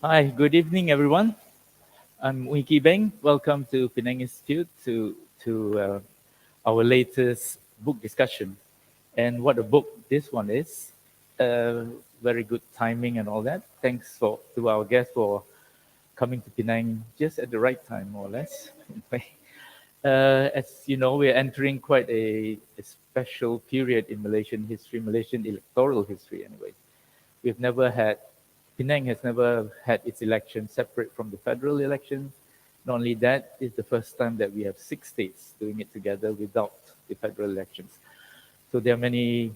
Hi, good evening, everyone. I'm Wiki Beng. Welcome to Penang Institute to our latest book discussion. And what a book this one is. Very good timing and all that. Thanks to our guests for coming to Penang just at the right time, more or less. As you know, we're entering quite a special period in Malaysian history, Malaysian electoral history anyway. We've never had Penang has never had its election separate from the federal elections. Not only that, it's the first time that we have 6 states doing it together without the federal elections. So there are many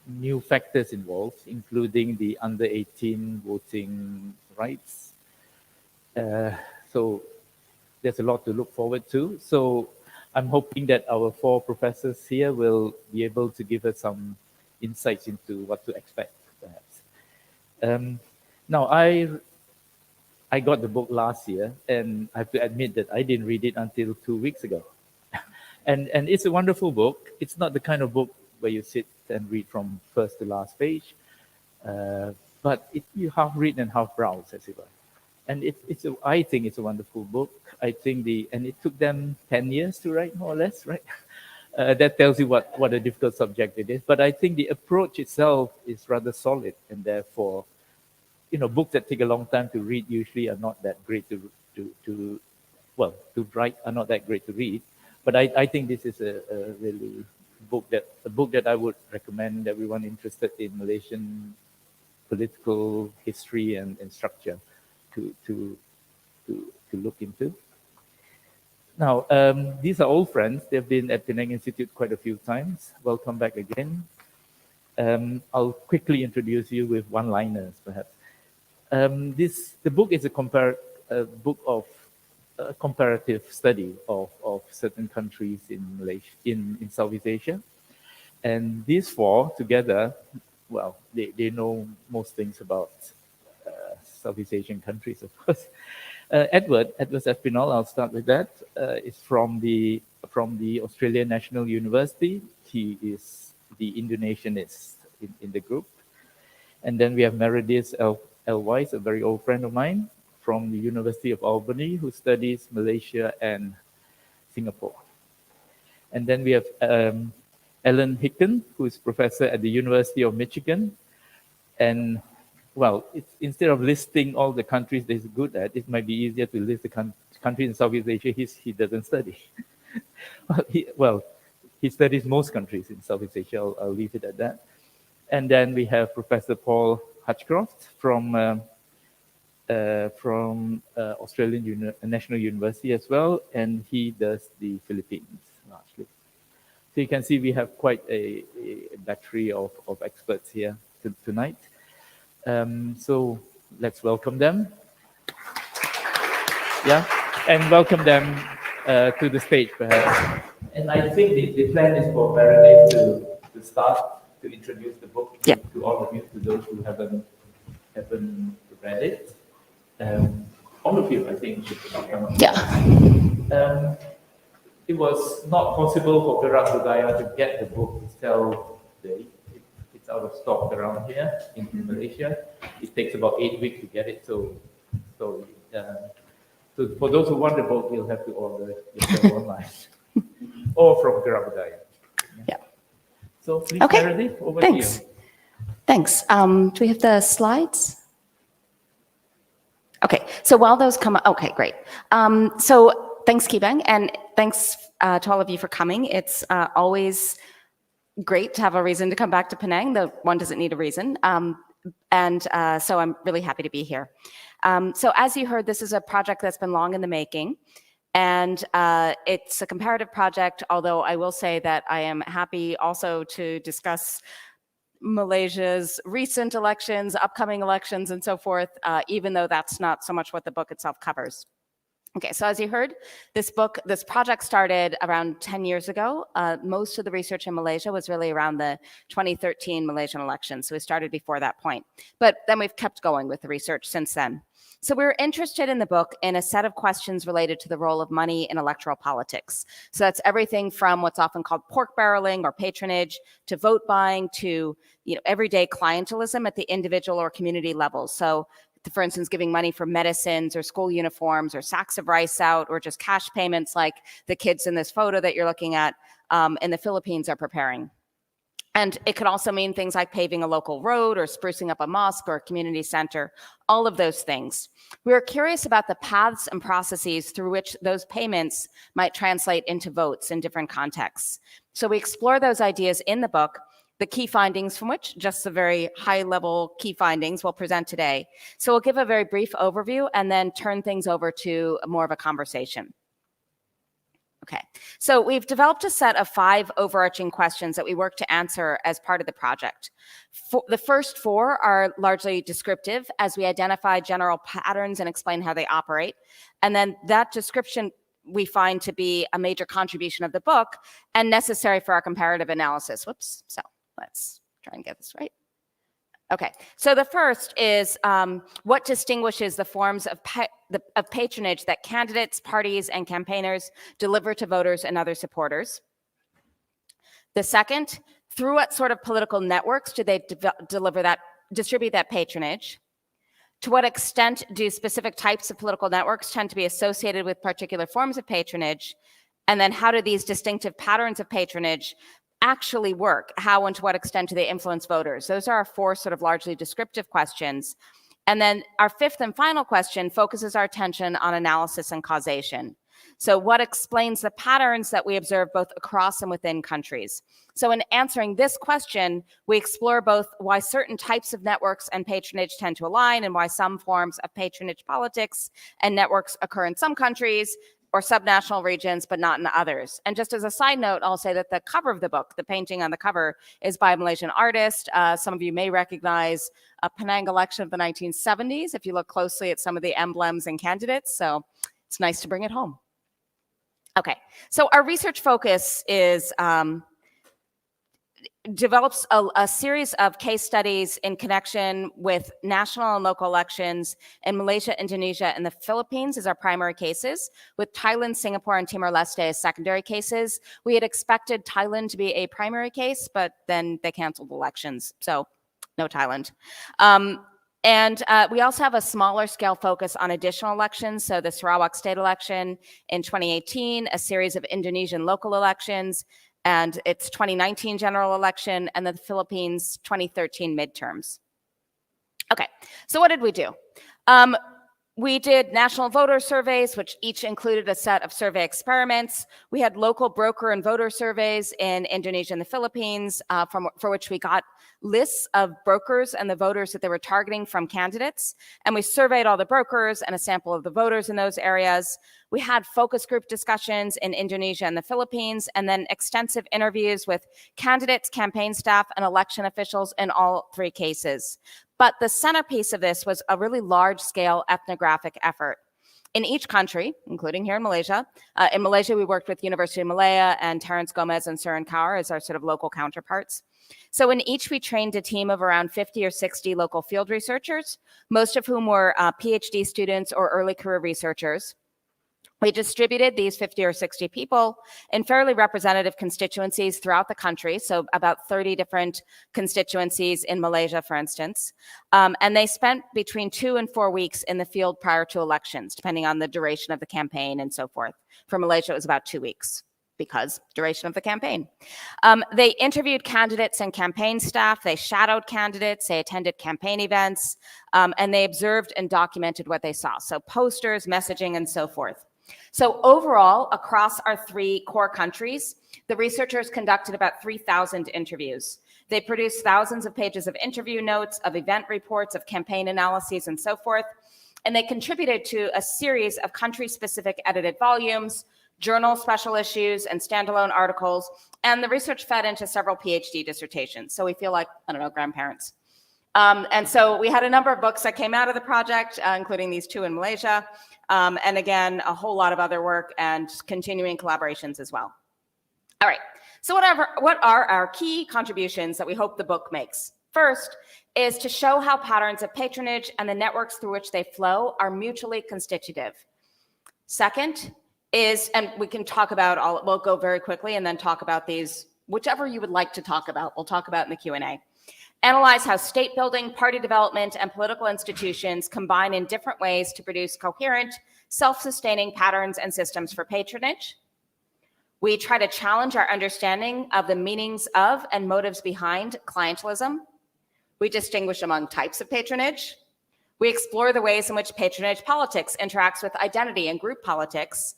new factors involved, including the under 18 voting rights. So there's a lot to look forward to. So I'm hoping that our 4 professors here will be able to give us some insights into what to expect, perhaps. Now, I got the book last year, and I have to admit that I didn't read it until 2 weeks ago. and it's a wonderful book. It's not the kind of book where you sit and read from first to last page, but you half read and half browse, as it were. And I think it's a wonderful book. I think and it took them 10 years to write, more or less, right? That tells you what a difficult subject it is. But I think the approach itself is rather solid, and therefore, books that take a long time to read usually are not that great to write are not that great to read. But I think this is a really book that I would recommend everyone interested in Malaysian political history and structure to look into. Now, these are old friends. They've been at Penang Institute quite a few times. Welcome back again. I'll quickly introduce you with one-liners, perhaps. The book is a book of comparative study of certain countries in Malaysia, in Southeast Asia, and these 4 together, well, they know most things about Southeast Asian countries, of course. Edward Aspinall, I'll start with that. Is from the Australian National University. He is the Indonesianist in the group, and then we have Meredith L. Weiss, a very old friend of mine from the University of Albany, who studies Malaysia and Singapore. And then we have Ellen Hicken, who is professor at the University of Michigan. And, well, instead of listing all the countries that he's good at, it might be easier to list the countries in Southeast Asia he doesn't study. He studies most countries in Southeast Asia. I'll leave it at that. And then we have Professor Paul Hutchcroft from Australian National University as well, and he does the Philippines largely. So you can see we have quite a battery of experts here tonight. So let's welcome them. Yeah, and welcome them to the stage, perhaps. And I think the plan is for Meredith to start to introduce the book to all of you, to those who haven't read it. All of you, I think, should come up. Yeah. It was not possible for Gerak Budaya to get the book to sell today. It's out of stock around here in Malaysia. It takes about 8 weeks to get it. So for those who want the book, you'll have to order it online or from Gerak Budaya. Yeah. So please, Meredith, over to you. Thanks. Do we have the slides? Okay, so while those come up, okay, great. So thanks, Kibeng, and thanks to all of you for coming. It's always great to have a reason to come back to Penang. The one doesn't need a reason. So I'm really happy to be here. So as you heard, this is a project that's been long in the making. And it's a comparative project, although I will say that I am happy also to discuss Malaysia's recent elections, upcoming elections, and so forth, even though that's not so much what the book itself covers. Okay, so as you heard, this project started around 10 years ago. Most of the research in Malaysia was really around the 2013 Malaysian elections, so we started before that point. But then we've kept going with the research since then. So we're interested in the book in a set of questions related to the role of money in electoral politics. So that's everything from what's often called pork barreling or patronage, to vote buying, to everyday clientelism at the individual or community level. So for instance, giving money for medicines or school uniforms or sacks of rice out, or just cash payments like the kids in this photo that you're looking at in the Philippines are preparing. And it could also mean things like paving a local road or sprucing up a mosque or a community center, all of those things. We are curious about the paths and processes through which those payments might translate into votes in different contexts. So we explore those ideas in the book, the key findings from which, just the very high-level key findings, we'll present today. So we'll give a very brief overview and then turn things over to more of a conversation. Okay, so we've developed a set of 5 overarching questions that we work to answer as part of the project. The first 4 are largely descriptive, as we identify general patterns and explain how they operate. And then that description we find to be a major contribution of the book and necessary for our comparative analysis. Whoops, so let's try and get this right. Okay, so the first is what distinguishes the forms of patronage that candidates, parties, and campaigners deliver to voters and other supporters. The second, through what sort of political networks do they distribute that patronage? To what extent do specific types of political networks tend to be associated with particular forms of patronage? And then how do these distinctive patterns of patronage actually work? How and to what extent do they influence voters? Those are our 4 sort of largely descriptive questions. And then our 5th and final question focuses our attention on analysis and causation. So what explains the patterns that we observe both across and within countries? So in answering this question, we explore both why certain types of networks and patronage tend to align and why some forms of patronage politics and networks occur in some countries or subnational regions, but not in others. And just as a side note, I'll say that the cover of the book, the painting on the cover, is by a Malaysian artist. Some of you may recognize a Penang election of the 1970s if you look closely at some of the emblems and candidates. So it's nice to bring it home. Okay, so our research focus is develops a series of case studies in connection with national and local elections in Malaysia, Indonesia, and the Philippines as our primary cases, with Thailand, Singapore, and Timor-Leste as secondary cases. We had expected Thailand to be a primary case, but then they canceled elections, so no Thailand. And we also have a smaller scale focus on additional elections. So the Sarawak state election in 2018, a series of Indonesian local elections, and its 2019 general election, and the Philippines 2013 midterms. Okay, so what did we do? We did national voter surveys, which each included a set of survey experiments. We had local broker and voter surveys in Indonesia and the Philippines, for which we got lists of brokers and the voters that they were targeting from candidates. And we surveyed all the brokers and a sample of the voters in those areas. We had focus group discussions in Indonesia and the Philippines, and then extensive interviews with candidates, campaign staff, and election officials in all 3 cases. But the centerpiece of this was a really large-scale ethnographic effort. In each country, including here in Malaysia, we worked with University of Malaya and Terence Gomez and Surin Kaur as our sort of local counterparts. So in each, we trained a team of around 50 or 60 local field researchers, most of whom were PhD students or early career researchers. We distributed these 50 or 60 people in fairly representative constituencies throughout the country, so about 30 different constituencies in Malaysia, for instance. And they spent between 2 and 4 weeks in the field prior to elections, depending on the duration of the campaign and so forth. For Malaysia, it was about 2 weeks because duration of the campaign. They interviewed candidates and campaign staff, they shadowed candidates, they attended campaign events, and they observed and documented what they saw. So posters, messaging, and so forth. So overall, across our 3 core countries, the researchers conducted about 3,000 interviews. They produced thousands of pages of interview notes, of event reports, of campaign analyses, and so forth. And they contributed to a series of country-specific edited volumes, journal special issues, and standalone articles. And the research fed into several PhD dissertations. So we feel like, I don't know, grandparents. And so we had a number of books that came out of the project, including these 2 in Malaysia. And again, a whole lot of other work and continuing collaborations as well. All right, so what are our key contributions that we hope the book makes? First is to show how patterns of patronage and the networks through which they flow are mutually constitutive. Second is, and we can talk about we'll go very quickly and then talk about these, whichever you would like to talk about, we'll talk about in the Q&A. analyze how state building, party development, and political institutions combine in different ways to produce coherent, self-sustaining patterns and systems for patronage. We try to challenge our understanding of the meanings of and motives behind clientelism. We distinguish among types of patronage. We explore the ways in which patronage politics interacts with identity and group politics.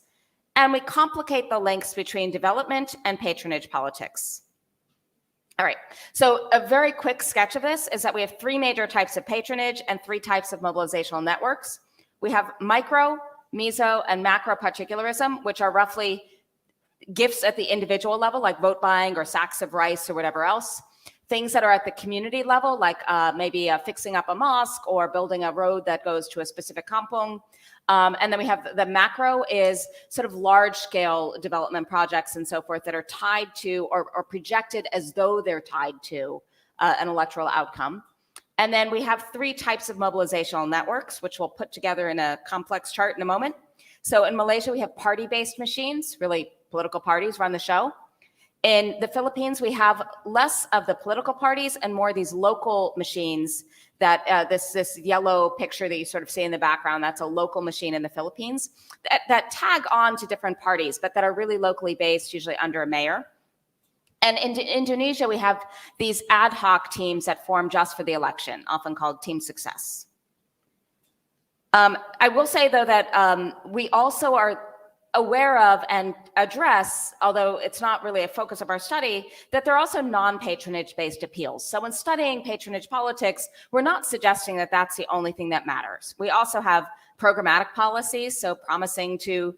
And we complicate the links between development and patronage politics. All right, so a very quick sketch of this is that we have 3 major types of patronage and 3 types of mobilizational networks. We have micro, meso, and macro particularism, which are roughly gifts at the individual level, like vote buying or sacks of rice or whatever else. Things that are at the community level, like maybe fixing up a mosque or building a road that goes to a specific kampung. And then we have the macro is sort of large scale development projects and so forth that are tied to or projected as though they're tied to an electoral outcome. And then we have 3 types of mobilizational networks, which we'll put together in a complex chart in a moment. So in Malaysia, we have party-based machines, really political parties run the show. In the Philippines, we have less of the political parties and more these local machines that this yellow picture that you sort of see in the background, that's a local machine in the Philippines that tag on to different parties, but that are really locally based, usually under a mayor. And in Indonesia, we have these ad hoc teams that form just for the election, often called Team Success. I will say, though, that we also are aware of and address, although it's not really a focus of our study, that there are also non-patronage based appeals. So when studying patronage politics, we're not suggesting that that's the only thing that matters. We also have programmatic policies, so promising to,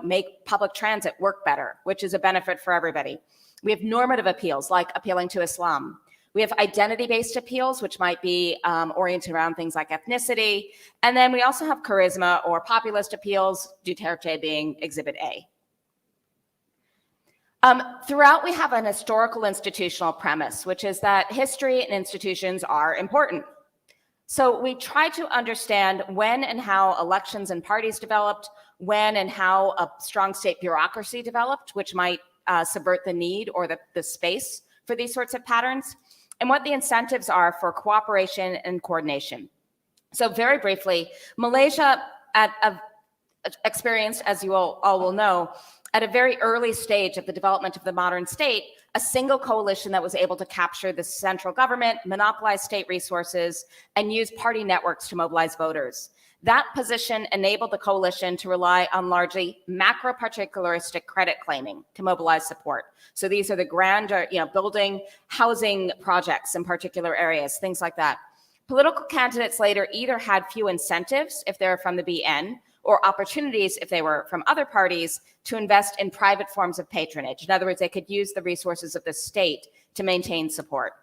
make public transit work better, which is a benefit for everybody. We have normative appeals, like appealing to Islam. We have identity-based appeals, which might be oriented around things like ethnicity. And then we also have charisma or populist appeals, Duterte being Exhibit A. Throughout, we have an historical institutional premise, which is that history and institutions are important. So we try to understand when and how elections and parties developed, when and how a strong state bureaucracy developed, which might subvert the need or the space for these sorts of patterns, and what the incentives are for cooperation and coordination. So very briefly, Malaysia experienced, as you all will know, at a very early stage of the development of the modern state, a single coalition that was able to capture the central government, monopolize state resources, and use party networks to mobilize voters. That position enabled the coalition to rely on largely macro-particularistic credit claiming to mobilize support. So these are the grander, building housing projects in particular areas, things like that. Political candidates later either had few incentives if they were from the BN, or opportunities if they were from other parties to invest in private forms of patronage. In other words, they could use the resources of the state to maintain support.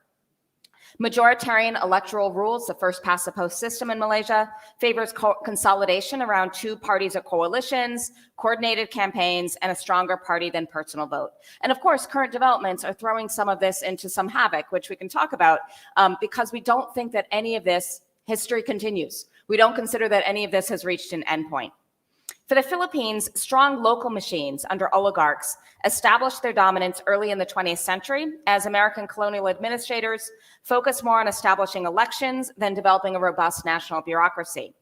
Majoritarian electoral rules, the first past the post system in Malaysia, favors consolidation around 2 parties or coalitions, coordinated campaigns, and a stronger party than personal vote. And of course, current developments are throwing some of this into some havoc, which we can talk about, because we don't think that any of this history continues. We don't consider that any of this has reached an endpoint. For the Philippines, strong local machines under oligarchs established their dominance early in the 20th century as American colonial administrators focused more on establishing elections than developing a robust national bureaucracy.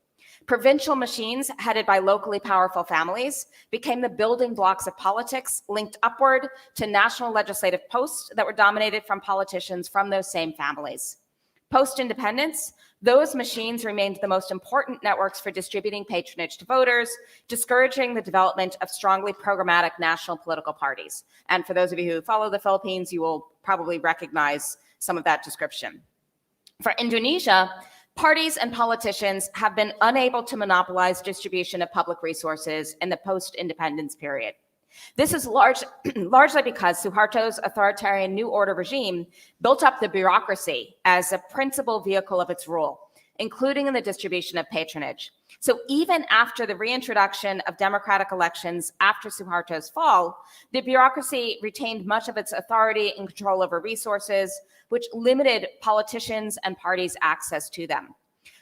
Provincial machines headed by locally powerful families became the building blocks of politics, linked upward to national legislative posts that were dominated from politicians from those same families. Post-independence, those machines remained the most important networks for distributing patronage to voters, discouraging the development of strongly programmatic national political parties. And for those of you who follow the Philippines, you will probably recognize some of that description. For Indonesia, parties and politicians have been unable to monopolize distribution of public resources in the post-independence period. This is largely because Suharto's authoritarian New Order regime built up the bureaucracy as a principal vehicle of its rule, including in the distribution of patronage. So even after the reintroduction of democratic elections after Suharto's fall, the bureaucracy retained much of its authority and control over resources, which limited politicians and parties' access to them.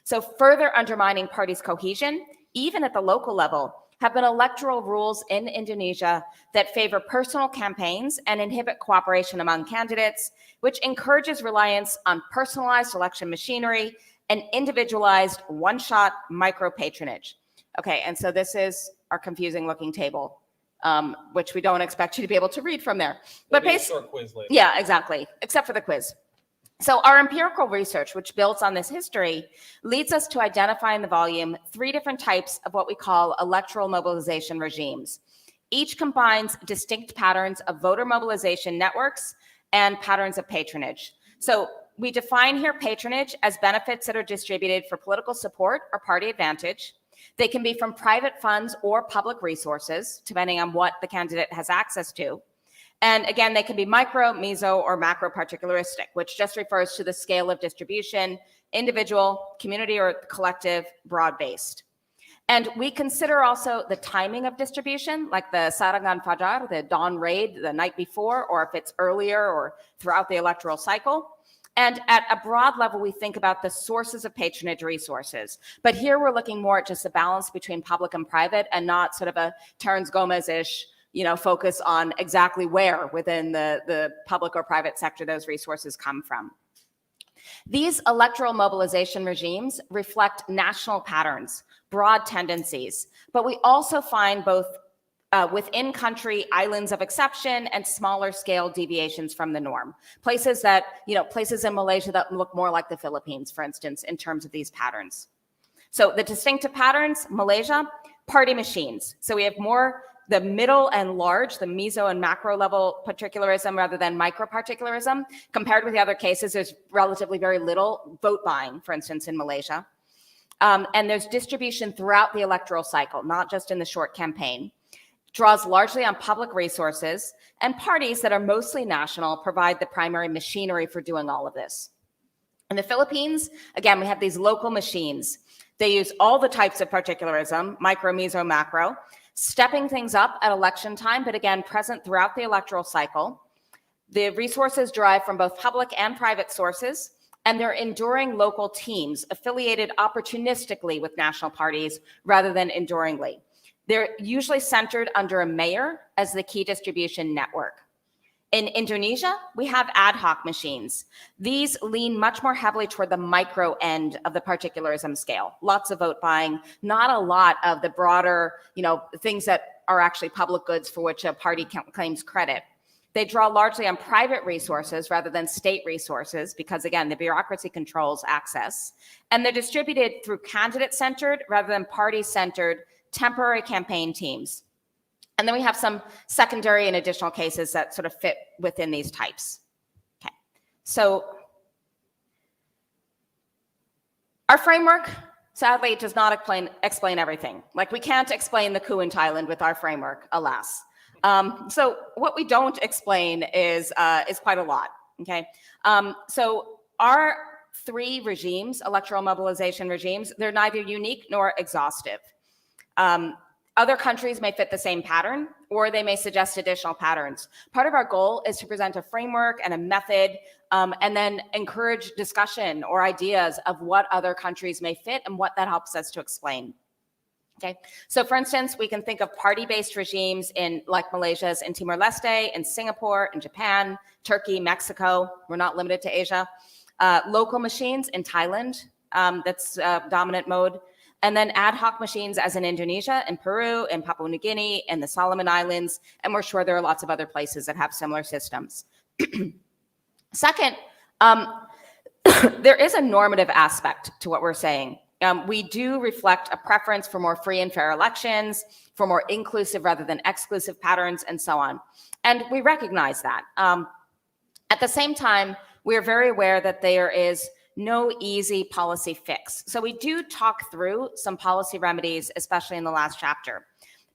So further undermining parties' cohesion, even at the local level, have been electoral rules in Indonesia that favor personal campaigns and inhibit cooperation among candidates, which encourages reliance on personalized election machinery and individualized one-shot micro-patronage. Okay, and so this is our confusing looking table, which we don't expect you to be able to read from there. But basically, short quiz later. Yeah, exactly, except for the quiz. So our empirical research, which builds on this history, leads us to identify in the volume 3 different types of what we call electoral mobilization regimes. Each combines distinct patterns of voter mobilization networks and patterns of patronage. So we define here patronage as benefits that are distributed for political support or party advantage. They can be from private funds or public resources, depending on what the candidate has access to. And again, they can be micro, meso, or macro particularistic, which just refers to the scale of distribution, individual, community, or collective, broad-based. And we consider also the timing of distribution, like the Sarangan Fajar, the dawn raid the night before, or if it's earlier or throughout the electoral cycle. And at a broad level, we think about the sources of patronage resources. But here we're looking more at just the balance between public and private, and not sort of a Terence Gomez-ish focus on exactly where within the public or private sector those resources come from. These electoral mobilization regimes reflect national patterns, broad tendencies, but we also find both within country islands of exception and smaller scale deviations from the norm. Places in Malaysia that look more like the Philippines, for instance, in terms of these patterns. So the distinctive patterns, Malaysia, party machines. So we have more the middle and large, the meso and macro level particularism rather than micro particularism. Compared with the other cases, there's relatively very little vote buying, for instance, in Malaysia. And there's distribution throughout the electoral cycle, not just in the short campaign. Draws largely on public resources, and parties that are mostly national provide the primary machinery for doing all of this. In the Philippines, again, we have these local machines. They use all the types of particularism, micro, meso, macro, stepping things up at election time, but again, present throughout the electoral cycle. The resources derive from both public and private sources, and they're enduring local teams affiliated opportunistically with national parties rather than enduringly. They're usually centered under a mayor as the key distribution network. In Indonesia, we have ad hoc machines. These lean much more heavily toward the micro end of the particularism scale. Lots of vote buying, not a lot of the broader, things that are actually public goods for which a party claims credit. They draw largely on private resources rather than state resources because, again, the bureaucracy controls access. And they're distributed through candidate-centered rather than party-centered temporary campaign teams. And then we have some secondary and additional cases that sort of fit within these types. Okay, so our framework, sadly, does not explain everything. Like, we can't explain the coup in Thailand with our framework, alas. So what we don't explain is quite a lot, okay? So our 3 regimes, electoral mobilization regimes, they're neither unique nor exhaustive. Other countries may fit the same pattern, or they may suggest additional patterns. Part of our goal is to present a framework and a method, and then encourage discussion or ideas of what other countries may fit and what that helps us to explain. Okay, so for instance, we can think of party-based regimes like Malaysia's in Timor-Leste, in Singapore, in Japan, Turkey, Mexico. We're not limited to Asia. Local machines in Thailand, that's dominant mode. And then ad hoc machines as in Indonesia, in Peru, in Papua New Guinea, and the Solomon Islands. And we're sure there are lots of other places that have similar systems. Second, there is a normative aspect to what we're saying. We do reflect a preference for more free and fair elections, for more inclusive rather than exclusive patterns, and so on. And we recognize that. At the same time, we are very aware that there is no easy policy fix. So we do talk through some policy remedies, especially in the last chapter.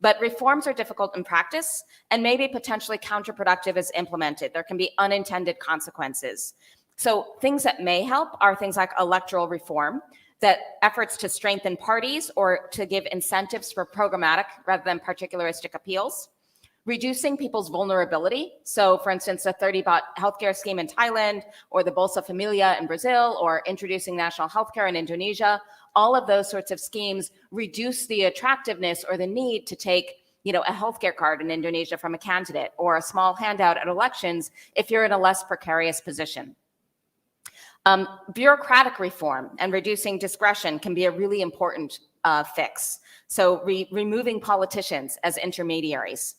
But reforms are difficult in practice and may be potentially counterproductive as implemented. There can be unintended consequences. So things that may help are things like electoral reform, that efforts to strengthen parties or to give incentives for programmatic rather than particularistic appeals. reducing people's vulnerability. So for instance, the 30-baht healthcare scheme in Thailand, or the Bolsa Familia in Brazil, or introducing national healthcare in Indonesia, all of those sorts of schemes reduce the attractiveness or the need to take a healthcare card in Indonesia from a candidate, or a small handout at elections if you're in a less precarious position. Bureaucratic reform and reducing discretion can be a really important fix. So removing politicians as intermediaries.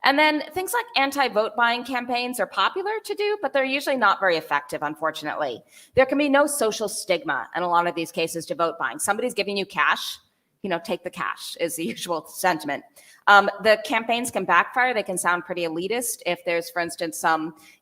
And then things like anti-vote buying campaigns are popular to do, but they're usually not very effective, unfortunately. There can be no social stigma in a lot of these cases to vote buying. Somebody's giving you cash, take the cash is the usual sentiment. The campaigns can backfire. They can sound pretty elitist if there's, for instance,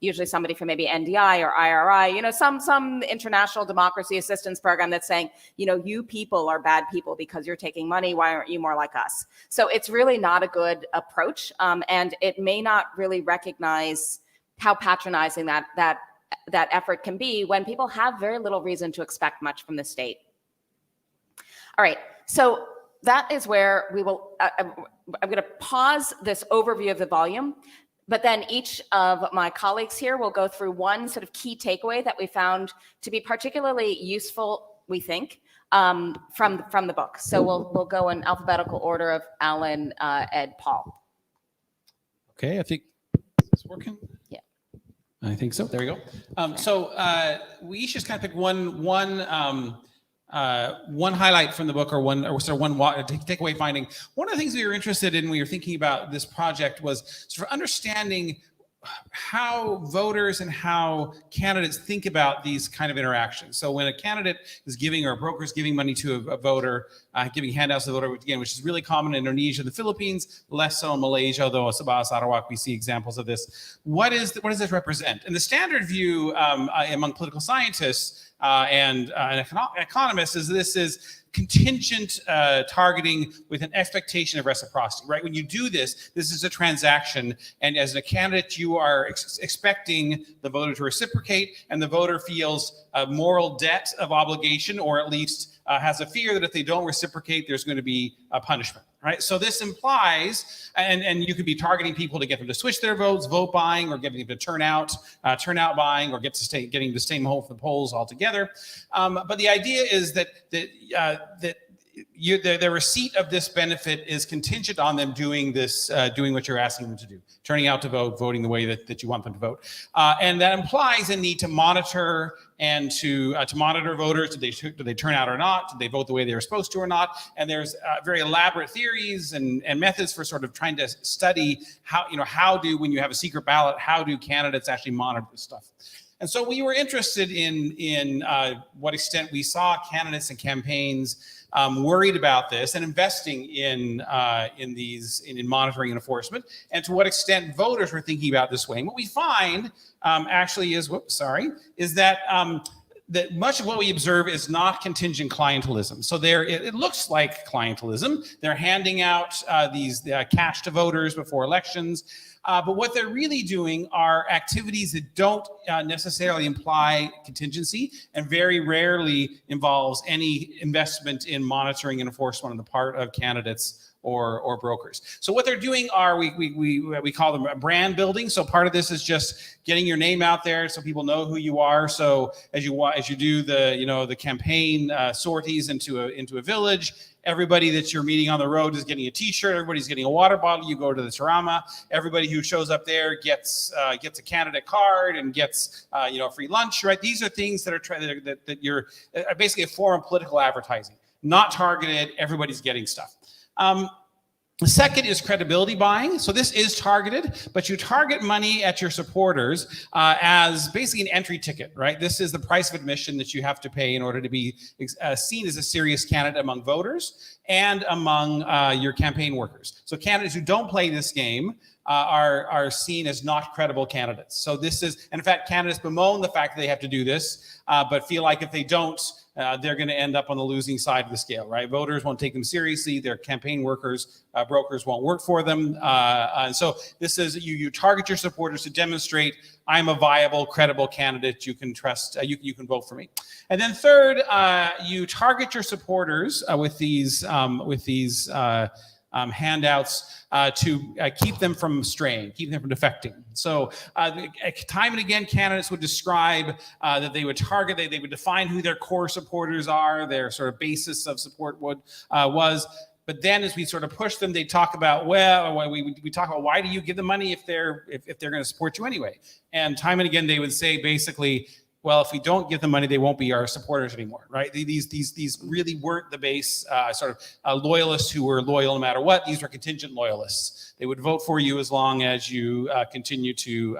usually somebody from maybe NDI or IRI, some international democracy assistance program that's saying, you people are bad people because you're taking money. Why aren't you more like us? So it's really not a good approach. And it may not really recognize how patronizing that effort can be when people have very little reason to expect much from the state. All right, so that is where we will, I'm going to pause this overview of the volume, but then each of my colleagues here will go through one sort of key takeaway that we found to be particularly useful, we think, from the book. So we'll go in alphabetical order of Alan, Ed, Paul. Okay, I think, is this working? Yeah. I think so. There we go. So we each just kind of pick one highlight from the book, or one takeaway finding. One of the things we were interested in when we were thinking about this project was sort of understanding how voters and how candidates think about these kind of interactions. So when a candidate is giving, or a broker is giving money to a voter, giving handouts to the voter, again, which is really common in Indonesia and the Philippines, less so in Malaysia, although Sabah, Sarawak, we see examples of this. What does this represent? And the standard view among political scientists and economists is this is contingent targeting with an expectation of reciprocity, right? When you do this, this is a transaction, and as a candidate, you are expecting the voter to reciprocate, and the voter feels a moral debt of obligation, or at least has a fear that if they don't reciprocate, there's going to be a punishment, right? So this implies, and you could be targeting people to get them to switch their votes, vote buying, or getting them to turnout buying, or getting them to stay home from the polls altogether. But the idea is that the receipt of this benefit is contingent on them doing this, doing what you're asking them to do, turning out to vote, voting the way that you want them to vote. And that implies a need to monitor and to monitor voters. Do they turn out or not? Do they vote the way they were supposed to or not? And there's very elaborate theories and methods for sort of trying to study when you have a secret ballot, how do candidates actually monitor this stuff? And so we were interested in what extent we saw candidates and campaigns worried about this and investing in monitoring and enforcement, and to what extent voters were thinking about this way. And what we find actually is that that much of what we observe is not contingent clientelism. So it looks like clientelism. They're handing out these cash to voters before elections. But what they're really doing are activities that don't necessarily imply contingency, and very rarely involves any investment in monitoring and enforcement on the part of candidates or brokers. So what they're doing are we call them brand building. So part of this is just getting your name out there so people know who you are. So as you do the campaign sorties into a village, everybody that you're meeting on the road is getting a T-shirt. Everybody's getting a water bottle. You go to the Tarama. Everybody who shows up there gets a candidate card and gets free lunch. Right? These are things that are that you're basically a form of political advertising, not targeted. Everybody's getting stuff. The second is credibility buying. So this is targeted, but you target money at your supporters as basically an entry ticket, right? This is the price of admission that you have to pay in order to be seen as a serious candidate among voters and among your campaign workers. So candidates who don't play this game are seen as not credible candidates. So this is, and in fact, candidates bemoan the fact that they have to do this, but feel like if they don't, they're going to end up on the losing side of the scale, right? Voters won't take them seriously. Their campaign workers, brokers won't work for them. And so this is, you target your supporters to demonstrate, I'm a viable, credible candidate. You can trust, you can vote for me. And then third, you target your supporters with these handouts to keep them from straying, keep them from defecting. So time and again, candidates would describe that they would target, they would define who their core supporters are, their sort of basis of support was. But then, as we sort of push them, they talk about, well, we talk about, why do you give them money if they're going to support you anyway? And time and again, they would say basically, well, if we don't give them money, they won't be our supporters anymore, right? These really weren't the base sort of loyalists who were loyal no matter what. These were contingent loyalists. They would vote for you as long as you continue to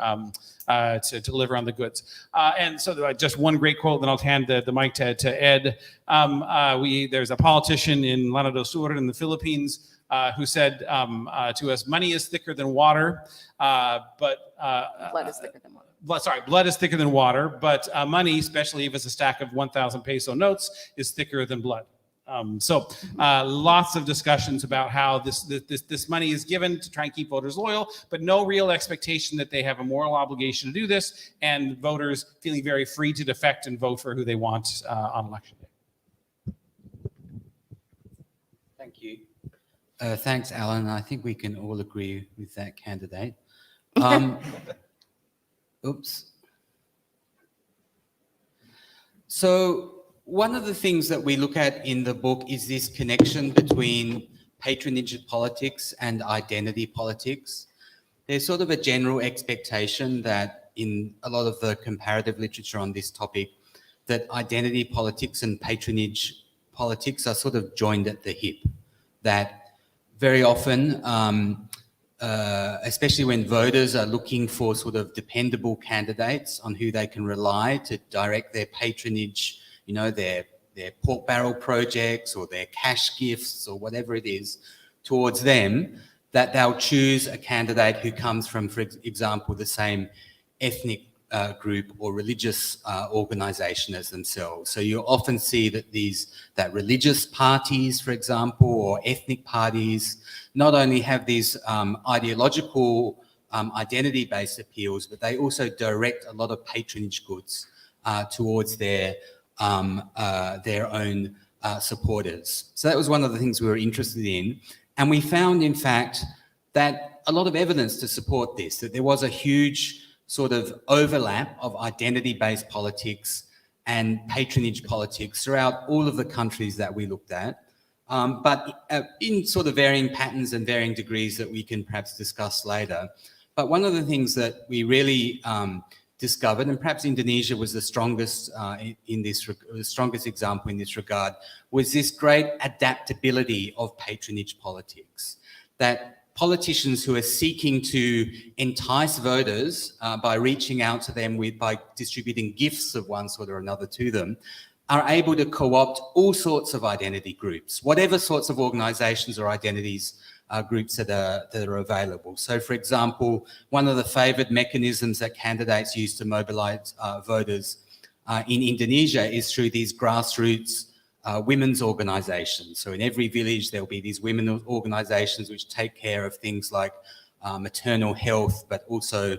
deliver on the goods. And so just one great quote, then I'll hand the mic to Ed. There's a politician in Lanao do Sur in the Philippines who said to us, money is thicker than water, but Blood is thicker than water. Blood is thicker than water, but money, especially if it's a stack of 1,000 peso notes, is thicker than blood. So lots of discussions about how this money is given to try and keep voters loyal, but no real expectation that they have a moral obligation to do this, and voters feeling very free to defect and vote for who they want on election day. Thank you. Thanks, Alan. I think we can all agree with that candidate. Oops. So one of the things that we look at in the book is this connection between patronage politics and identity politics. There's sort of a general expectation that in a lot of the comparative literature on this topic, that identity politics and patronage politics are sort of joined at the hip. That very often, especially when voters are looking for sort of dependable candidates on who they can rely to direct their patronage, you know, their pork barrel projects or their cash gifts or whatever it is towards them, that they'll choose a candidate who comes from, for example, the same ethnic group or religious organization as themselves. So you'll often see that religious parties, for example, or ethnic parties, not only have these ideological identity-based appeals, but they also direct a lot of patronage goods towards their own supporters. So that was one of the things we were interested in. And we found, in fact, that a lot of evidence to support this, that there was a huge sort of overlap of identity-based politics and patronage politics throughout all of the countries that we looked at, but in sort of varying patterns and varying degrees that we can perhaps discuss later. But one of the things that we really discovered, and perhaps Indonesia was the strongest the strongest example in this regard, was this great adaptability of patronage politics. That politicians who are seeking to entice voters by reaching out to them by distributing gifts of one sort or another to them, are able to co-opt all sorts of identity groups, whatever sorts of organizations or identities groups that are available. So, for example, one of the favored mechanisms that candidates use to mobilize voters in Indonesia is through these grassroots women's organizations. So in every village, there'll be these women organizations which take care of things like maternal health, but also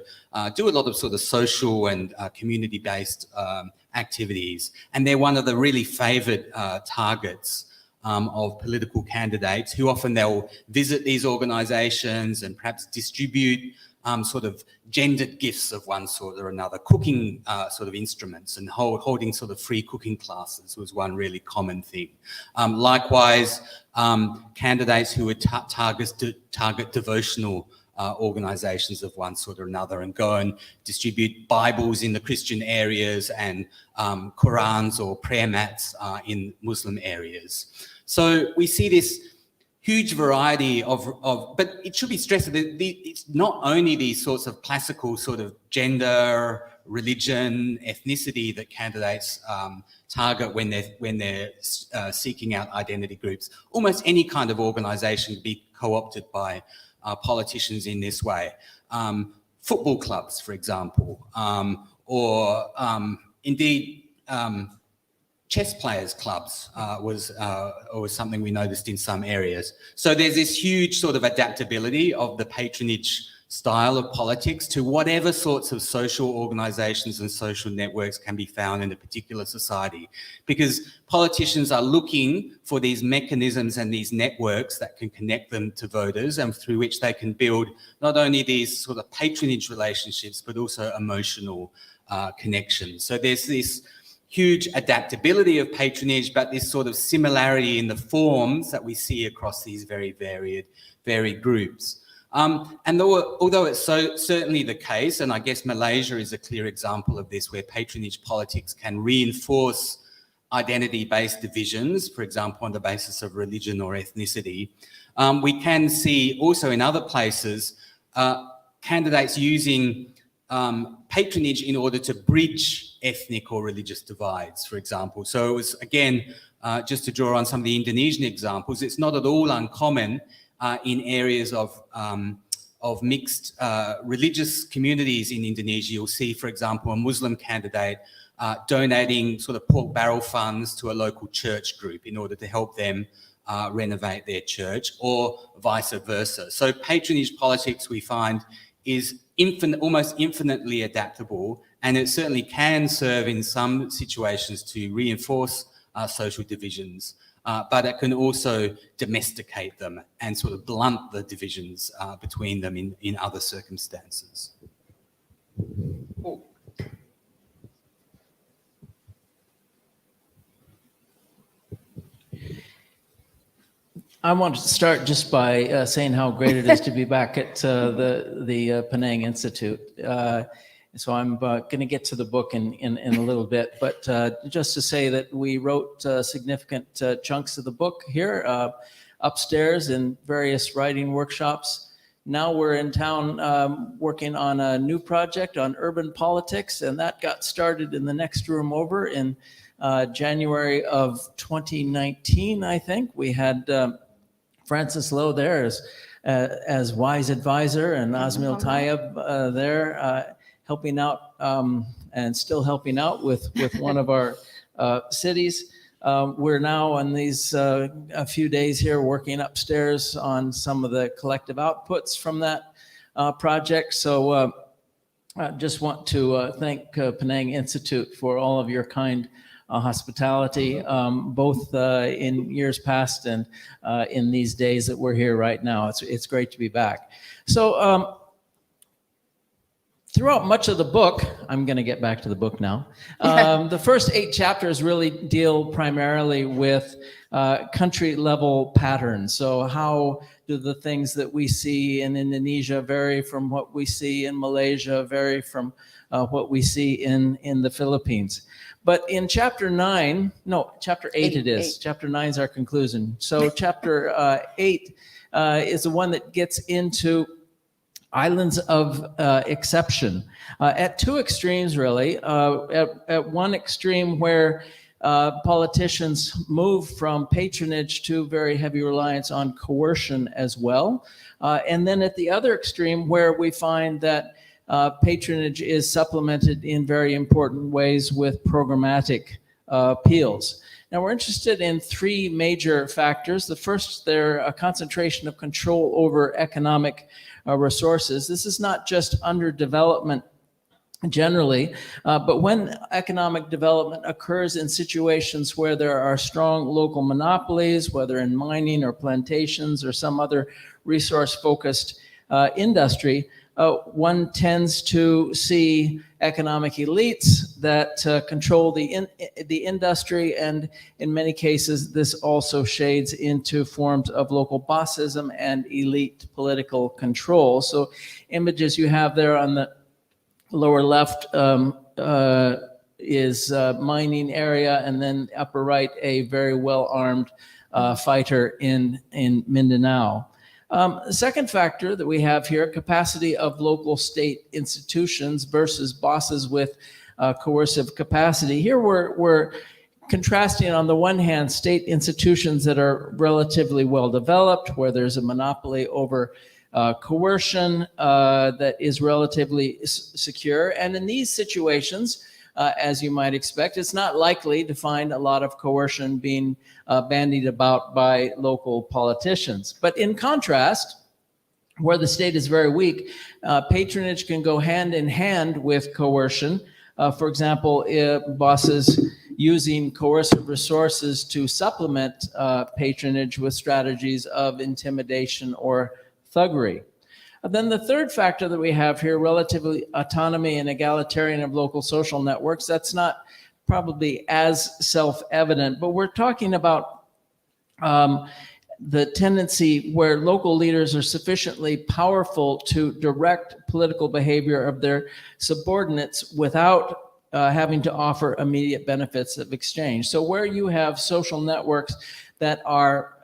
do a lot of sort of social and community-based activities. And they're one of the really favored targets of political candidates who often they'll visit these organizations and perhaps distribute sort of gendered gifts of one sort or another, cooking sort of instruments and holding sort of free cooking classes was one really common thing. Likewise, candidates who would target devotional organizations of one sort or another and go and distribute Bibles in the Christian areas and Qurans or prayer mats in Muslim areas. So we see this huge variety but it should be stressed that it's not only these sorts of classical sort of gender, religion, ethnicity that candidates target when they're seeking out identity groups. Almost any kind of organisation can be co-opted by politicians in this way. Football clubs, for example, or indeed chess players clubs was something we noticed in some areas. So there's this huge sort of adaptability of the patronage style of politics to whatever sorts of social organizations and social networks can be found in a particular society. Because politicians are looking for these mechanisms and these networks that can connect them to voters and through which they can build not only these sort of patronage relationships, but also emotional connections. So there's this huge adaptability of patronage, but this sort of similarity in the forms that we see across these very varied groups. And although it's certainly the case, and I guess Malaysia is a clear example of this, where patronage politics can reinforce identity-based divisions, for example, on the basis of religion or ethnicity, we can see also in other places candidates using patronage in order to bridge ethnic or religious divides, for example. So it was, again, just to draw on some of the Indonesian examples, it's not at all uncommon in areas of mixed religious communities in Indonesia. You'll see, for example, a Muslim candidate donating sort of pork barrel funds to a local church group in order to help them renovate their church, or vice versa. So patronage politics, we find, is almost infinitely adaptable, and it certainly can serve in some situations to reinforce social divisions, but it can also domesticate them and sort of blunt the divisions between them in other circumstances. I want to start just by saying how great it is to be back at the Penang Institute. So I'm going to get to the book in a little bit, but just to say that we wrote significant chunks of the book here upstairs in various writing workshops. Now we're in town working on a new project on urban politics, and that got started in the next room over in January of 2019, I think. We had Francis Lowe there as wise advisor, and Aspinall there helping out and still helping out with one of our cities. We're now on these a few days here working upstairs on some of the collective outputs from that project. So I just want to thank Penang Institute for all of your kind hospitality, both in years past and in these days that we're here right now. It's great to be back. So throughout much of the book, I'm going to get back to the book now. The first 8 chapters really deal primarily with country level patterns. So how do the things that we see in Indonesia vary from what we see in Malaysia, vary from what we see in the Philippines? But in chapter 8 it is. Chapter 9 is our conclusion. So chapter 8 is the one that gets into islands of exception at 2 extremes, really. At one extreme where politicians move from patronage to very heavy reliance on coercion as well. And then at the other extreme where we find that patronage is supplemented in very important ways with programmatic appeals. Now, we're interested in 3 major factors. The first, they're a concentration of control over economic resources. This is not just underdevelopment generally, but when economic development occurs in situations where there are strong local monopolies, whether in mining or plantations or some other resource-focused industry, one tends to see economic elites that control the industry, and in many cases this also shades into forms of local bossism and elite political control. So images you have there on the lower left is mining area, and then upper right a very well-armed fighter in Mindanao. The second factor that we have here, capacity of local state institutions versus bosses with coercive capacity. Here we're contrasting, on the one hand, state institutions that are relatively well developed, where there's a monopoly over coercion that is relatively secure. And in these situations, as you might expect, it's not likely to find a lot of coercion being bandied about by local politicians. But in contrast, where the state is very weak, patronage can go hand in hand with coercion. For example, bosses using coercive resources to supplement patronage with strategies of intimidation or thuggery. Then the third factor that we have here, relatively autonomy and egalitarian of local social networks, that's not probably as self-evident, but we're talking about the tendency where local leaders are sufficiently powerful to direct political behavior of their subordinates without having to offer immediate benefits of exchange. So where you have social networks that are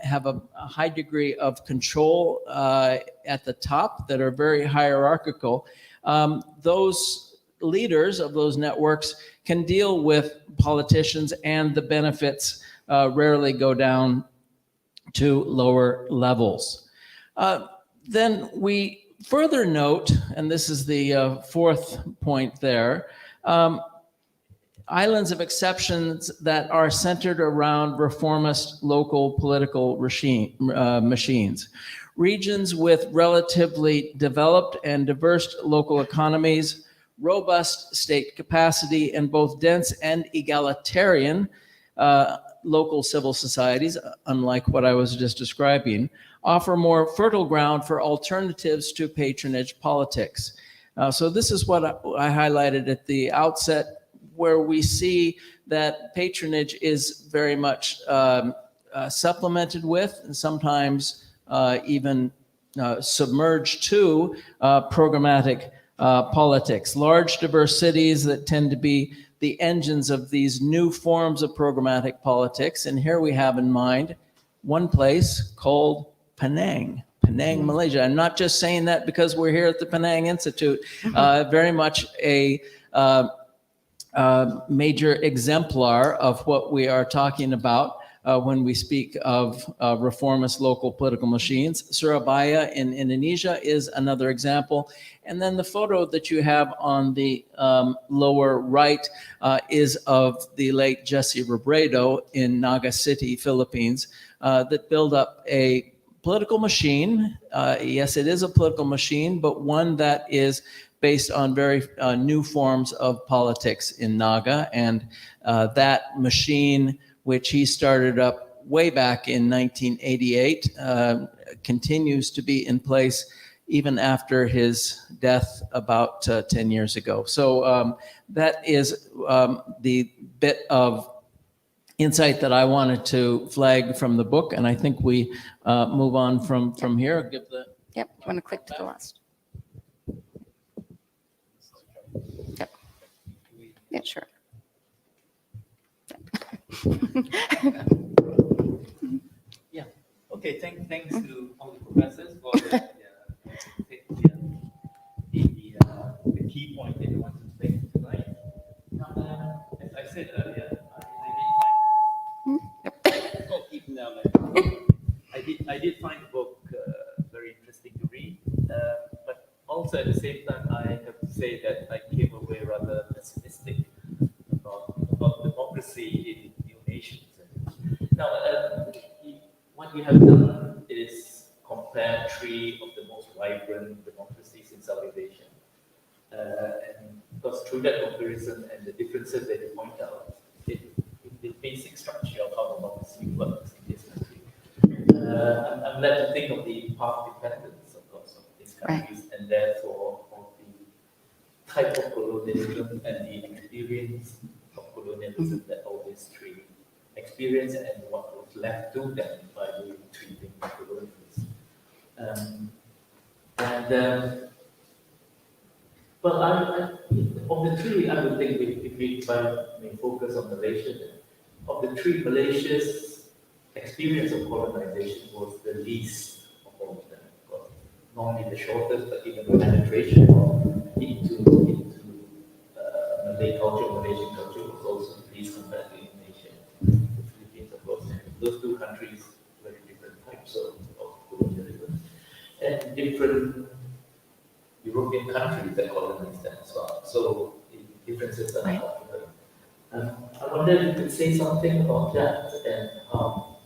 have a high degree of control at the top, that are very hierarchical, those leaders of those networks can deal with politicians, and the benefits rarely go down to lower levels. Then we further note, and this is the fourth point there, islands of exceptions that are centered around reformist local political machines. Regions with relatively developed and diverse local economies, robust state capacity, and both dense and egalitarian local civil societies, unlike what I was just describing, offer more fertile ground for alternatives to patronage politics. So this is what I highlighted at the outset, where we see that patronage is very much supplemented with, and sometimes even submerged to programmatic politics. Large, diverse cities that tend to be the engines of these new forms of programmatic politics. And here we have in mind one place called Penang, Malaysia. I'm not just saying that because we're here at the Penang Institute. Very much a major exemplar of what we are talking about when we speak of reformist local political machines. Surabaya in Indonesia is another example. And then the photo that you have on the lower right is of the late Jesse Robredo in Naga City, Philippines, that built up a political machine. Yes, it is a political machine, but one that is based on very new forms of politics in Naga. And that machine, which he started up way back in 1988, continues to be in place even after his death about 10 years ago. So that is the bit of insight that I wanted to flag from the book. And I think we move on from here. Give the Yep, you want to click to the last? Yep. Yeah, sure. Yeah. Okay. Thanks to all the professors for the key point that you want to make tonight. As I said earlier, I did find the book very interesting to read, but also at the same time, I have to say that I came away rather pessimistic about democracy in new nations. Now, what we have done is compare three of the most vibrant democracies in Southeast Asia. And because through that comparison and the differences that you point out, the basic structure of how democracy works in this country. I'm led to think of the path of dependence, of course, of these countries, and therefore of the type of colonialism and the experience of colonialism that all these three experience, and what was left to them by the treating colonialists. Well, of the three, I would think if I may focus on Malaysia, of the three, Malaysia's experience of colonization was the least of all of them. Not only the shortest, but even the penetration into Malay culture, Malaysian culture was also the least compared to Indonesia, the Philippines, of course. Those two countries, very different types of colonialism, and different European countries that colonized them as well. So the differences are not popular. I wonder if you could say something about that and how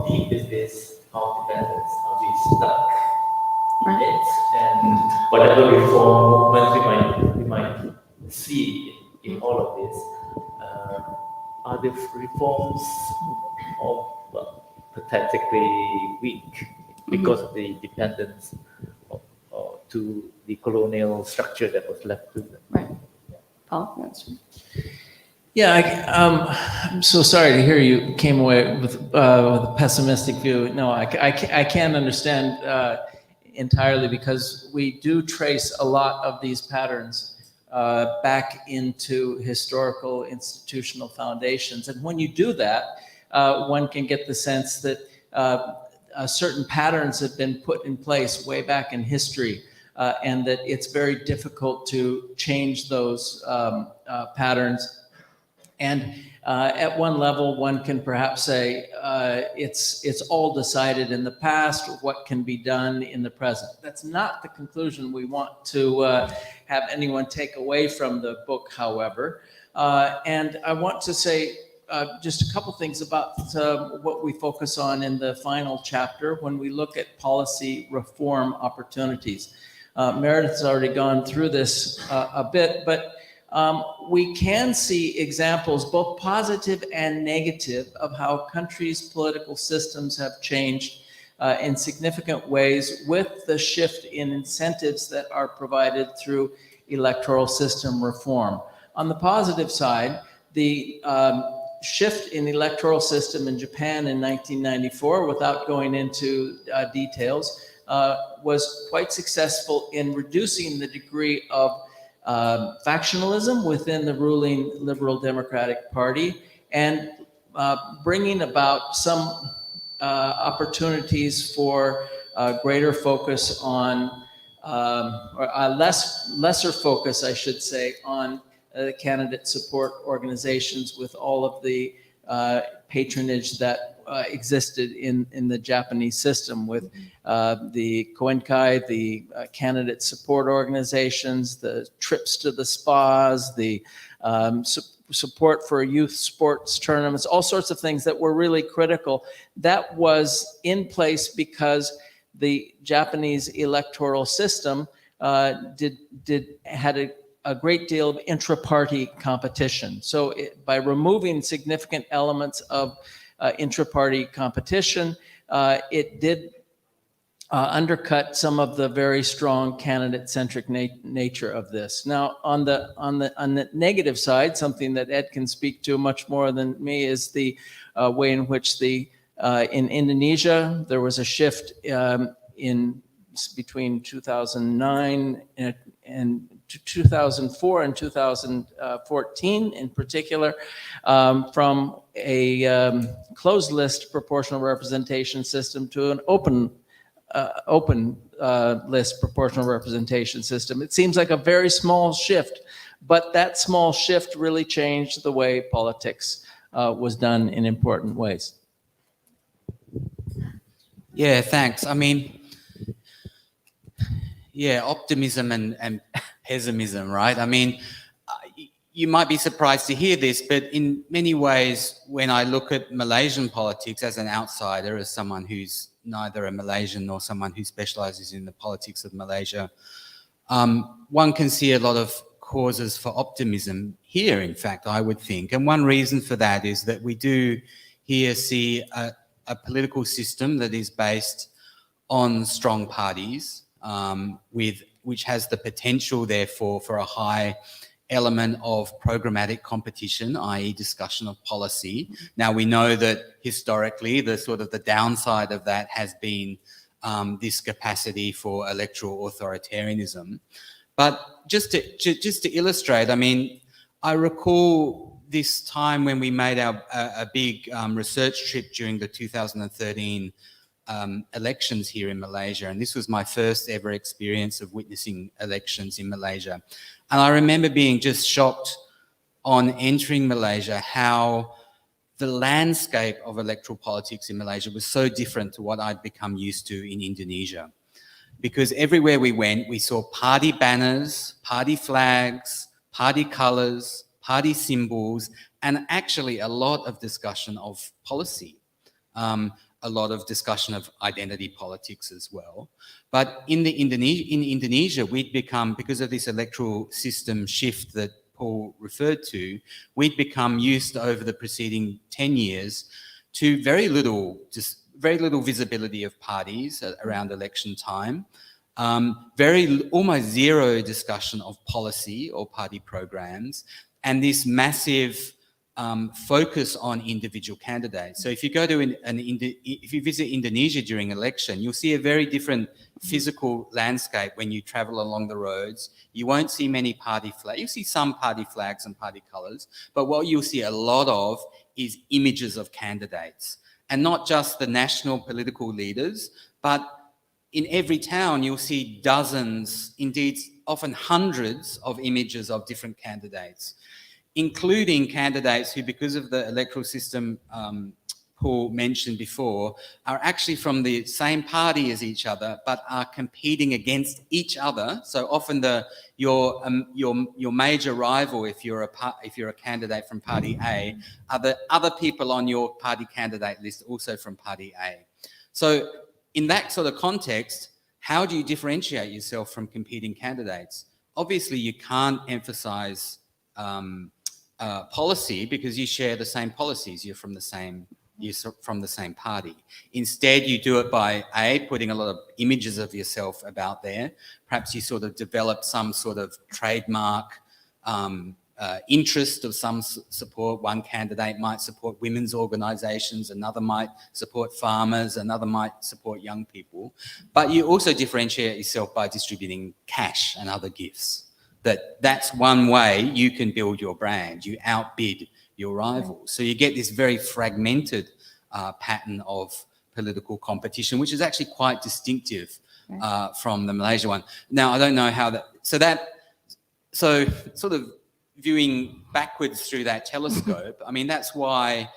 deep is this dependence? Are stuck Right. in it, and whatever reform movements we might see in all of this, are the reforms of pathetically weak because of the dependence to the colonial structure that was left to them. Right. Paul, that's right. Yeah, I'm so sorry to hear you came away with a pessimistic view. No, I can't understand entirely, because we do trace a lot of these patterns back into historical institutional foundations. And when you do that, one can get the sense that certain patterns have been put in place way back in history, and that it's very difficult to change those patterns. And at one level, one can perhaps say it's all decided in the past, what can be done in the present. That's not the conclusion we want to have anyone take away from the book, however. And I want to say just a couple things about what we focus on in the final chapter when we look at policy reform opportunities. Meredith's already gone through this a bit, but we can see examples, both positive and negative, of how countries' political systems have changed in significant ways with the shift in incentives that are provided through electoral system reform. On the positive side, the shift in the electoral system in Japan in 1994, without going into details, was quite successful in reducing the degree of factionalism within the ruling Liberal Democratic Party, and bringing about some opportunities for greater focus on, or a lesser focus, I should say, on candidate support organizations, with all of the patronage that existed in the Japanese system, with the Koenkai, the candidate support organizations, the trips to the spas, the support for youth sports tournaments, all sorts of things that were really critical. That was in place because the Japanese electoral system had a great deal of intra-party competition. So by removing significant elements of intra-party competition, it did undercut some of the very strong candidate-centric nature of this. Now, on the negative side, something that Ed can speak to much more than me, is the way in which in Indonesia there was a shift in between 2009 and 2004 and 2014 in particular, from a closed list proportional representation system to an open list proportional representation system. It seems like a very small shift, but that small shift really changed the way politics was done in important ways. Yeah, thanks. I mean, yeah, optimism and pessimism, right? I mean, you might be surprised to hear this, but in many ways, when I look at Malaysian politics as an outsider, as someone who's neither a Malaysian nor someone who specializes in the politics of Malaysia, one can see a lot of causes for optimism here, in fact, I would think. And one reason for that is that we do here see a political system that is based on strong parties, which has the potential, therefore, for a high element of programmatic competition, i.e. discussion of policy. Now, we know that historically, the downside of that has been this capacity for electoral authoritarianism. But just to illustrate, I mean, I recall this time when we made a big research trip during the 2013 elections here in Malaysia, and this was my first ever experience of witnessing elections in Malaysia. And I remember being just shocked on entering Malaysia how the landscape of electoral politics in Malaysia was so different to what I'd become used to in Indonesia. Because everywhere we went, we saw party banners, party flags, party colours, party symbols, and actually a lot of discussion of policy. a lot of discussion of identity politics as well. But in Indonesia, we'd become, because of this electoral system shift that Paul referred to, we'd become used over the preceding 10 years to very little visibility of parties around election time, almost zero discussion of policy or party programs, and this massive focus on individual candidates. So if you go to if you visit Indonesia during election, you'll see a very different physical landscape when you travel along the roads. You won't see many party flags. You'll see some party flags and party colours, but what you'll see a lot of is images of candidates, and not just the national political leaders, but in every town you'll see dozens, indeed often hundreds of images of different candidates, including candidates who, because of the electoral system Paul mentioned before, are actually from the same party as each other, but are competing against each other. So often your major rival, if you're a candidate from Party A, are the other people on your party candidate list also from Party A. So in that sort of context, how do you differentiate yourself from competing candidates? Obviously, you can't emphasize policy because you share the same policies. You're from the same party. Instead, you do it by putting a lot of images of yourself about there. Perhaps you sort of develop some sort of trademark interest of some support. One candidate might support women's organisations, another might support farmers, another might support young people. But you also differentiate yourself by distributing cash and other gifts. That's one way you can build your brand. You outbid your rivals. So you get this very fragmented pattern of political competition, which is actually quite distinctive from the Malaysia one. Now, I don't know how so sort of viewing backwards through that telescope, I mean, that's why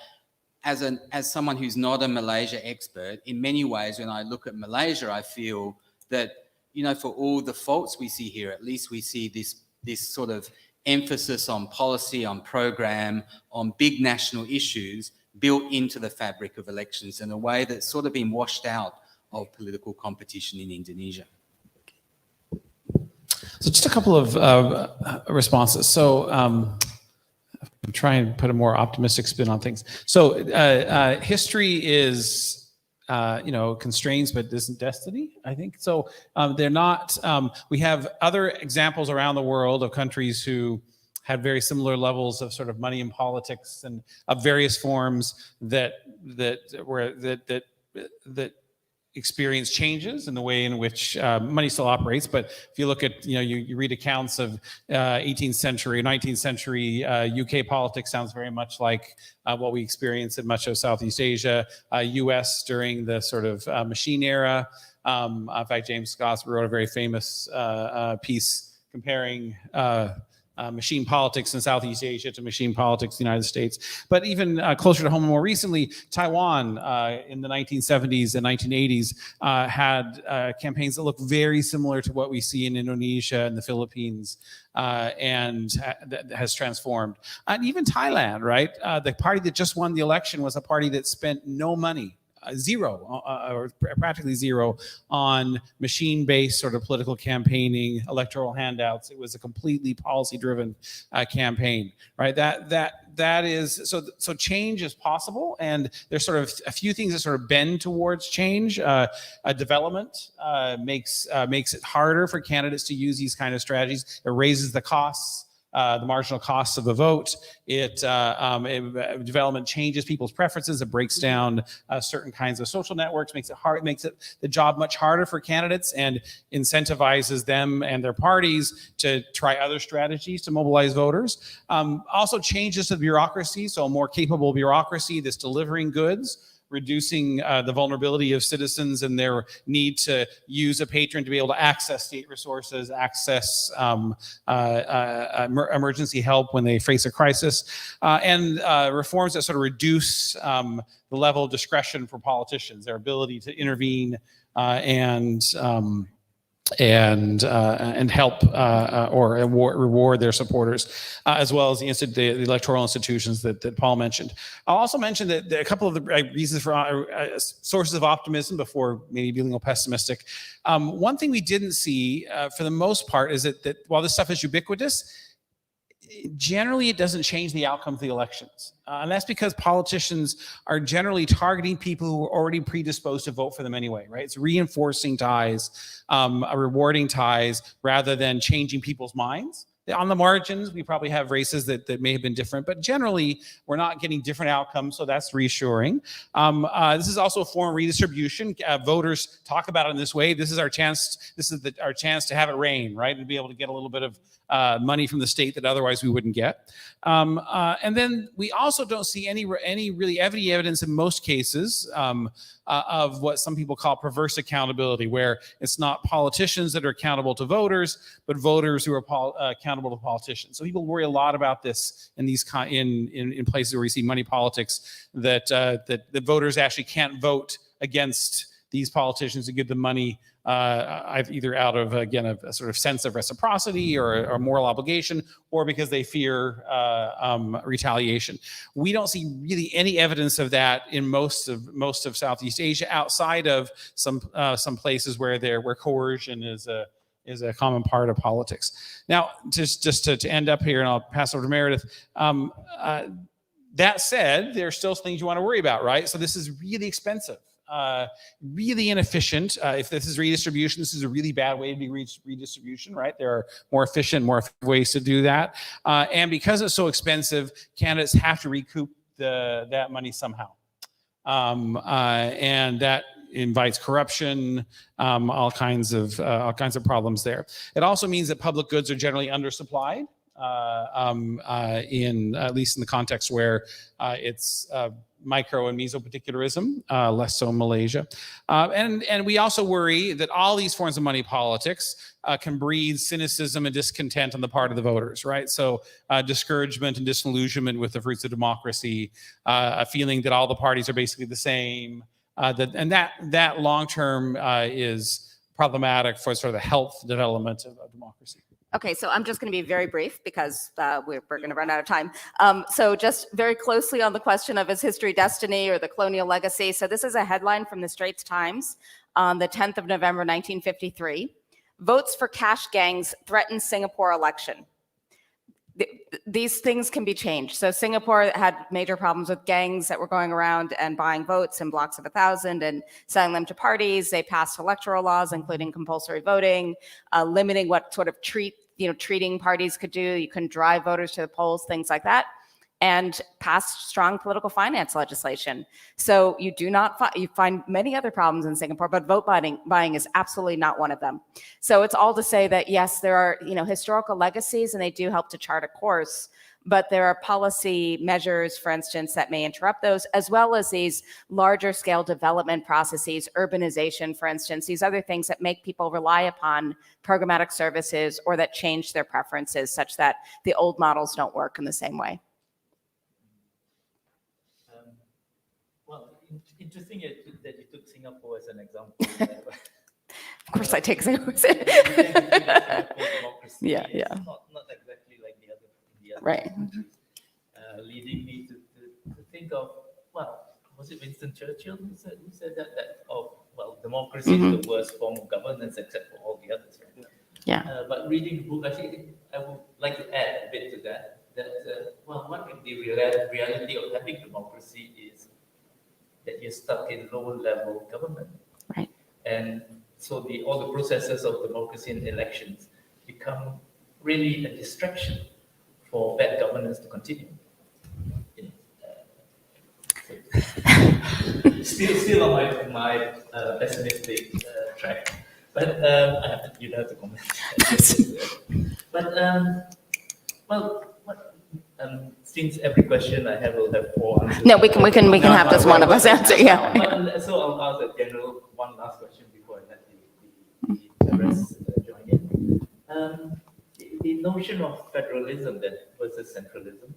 as someone who's not a Malaysia expert, in many ways, when I look at Malaysia, I feel that, you know, for all the faults we see here, at least we see this sort of emphasis on policy, on program, on big national issues built into the fabric of elections in a way that's sort of been washed out of political competition in Indonesia. So just a couple of responses. So I'm trying to put a more optimistic spin on things. So history is, constraints, but isn't destiny, I think. So they're not, we have other examples around the world of countries who had very similar levels of sort of money in politics and of various forms that experience changes in the way in which money still operates. But if you look at, you read accounts of 18th century, 19th century UK politics sounds very much like what we experience in much of Southeast Asia, US during the sort of machine era. In fact, James Scott wrote a very famous piece comparing machine politics in Southeast Asia to machine politics in the United States. But even closer to home, more recently, Taiwan in the 1970s and 1980s had campaigns that look very similar to what we see in Indonesia and the Philippines, and that has transformed. And even Thailand, right? The party that just won the election was a party that spent no money, zero, or practically zero, on machine-based sort of political campaigning, electoral handouts. It was a completely policy-driven campaign, right? That is so change is possible, and there's sort of a few things that sort of bend towards change. Development makes it harder for candidates to use these kind of strategies. It raises the costs. The marginal costs of the vote. Development changes people's preferences. It breaks down certain kinds of social networks, makes it the job much harder for candidates, and incentivizes them and their parties to try other strategies to mobilize voters. Also changes to the bureaucracy, so a more capable bureaucracy that's delivering goods, reducing the vulnerability of citizens and their need to use a patron to be able to access state resources, access emergency help when they face a crisis, and reforms that sort of reduce the level of discretion for politicians, their ability to intervene and and help or reward their supporters, as well as the electoral institutions that Paul mentioned. I'll also mention that a couple of the reasons for sources of optimism before maybe being a little pessimistic. One thing we didn't see for the most part is that while this stuff is ubiquitous, generally it doesn't change the outcome of the elections. And that's because politicians are generally targeting people who are already predisposed to vote for them anyway, right? It's reinforcing ties, rewarding ties, rather than changing people's minds. On the margins, we probably have races that may have been different, but generally we're not getting different outcomes, so that's reassuring. This is also a form of redistribution. Voters talk about it in this way. This is our chance. This is our chance to have it rain, right, and be able to get a little bit of money from the state that otherwise we wouldn't get. And then we also don't see any evidence in most cases of what some people call perverse accountability, where it's not politicians that are accountable to voters, but voters who are accountable to politicians. So people worry a lot about this in these in places where we see money politics, that the voters actually can't vote against these politicians to give them money, either out of, again, a sort of sense of reciprocity or a moral obligation, or because they fear retaliation. We don't see really any evidence of that in most of Southeast Asia, outside of some places where coercion is a common part of politics. Now, just to end up here, and I'll pass over to Meredith. That said, there are still things you want to worry about, right? So this is really expensive. Really inefficient. If this is redistribution, this is a really bad way to do redistribution, right? There are more efficient ways to do that. And because it's so expensive, candidates have to recoup that money somehow. And that invites corruption, all kinds of problems there. It also means that public goods are generally undersupplied, in at least in the context where it's micro and meso-particularism, less so in Malaysia. And we also worry that all these forms of money politics can breed cynicism and discontent on the part of the voters, right? So discouragement and disillusionment with the fruits of democracy, a feeling that all the parties are basically the same, that long-term is problematic for sort of the health development of democracy. Okay, so I'm just going to be very brief because we're going to run out of time. So just very closely on the question of is history destiny or the colonial legacy. So this is a headline from the Straits Times on the 10th of November, 1953. Votes for cash gangs threaten Singapore election. These things can be changed. So Singapore had major problems with gangs that were going around and buying votes in blocks of 1,000 and selling them to parties. They passed electoral laws, including compulsory voting, limiting what sort of treating parties could do. You couldn't drive voters to the polls, things like that, and passed strong political finance legislation. So you do not you find many other problems in Singapore, but vote buying is absolutely not one of them. So it's all to say that yes, there are historical legacies, and they do help to chart a course. But there are policy measures, for instance, that may interrupt those, as well as these larger scale development processes, urbanization, for instance, these other things that make people rely upon programmatic services or that change their preferences such that the old models don't work in the same way. Well, interesting that you took Singapore as an example. Of course, I take Singapore. Yeah. Not exactly like the other right. countries, leading me to think of, well, was it Winston Churchill who said that democracy is the worst form of governance except for all the others, right? Yeah. But reading the book, actually, I would like to add a bit to that what if the reality of having democracy is that you're stuck in low-level government. Right. And so all the processes of democracy and elections become really a distraction for bad governance to continue. Still on my pessimistic track, but you don't have to comment. But since every question I have will have 4 answers. No, we can have just one of us answer. Yeah. So I'll ask a general one last question before I let the rest join in. The notion of federalism versus centralism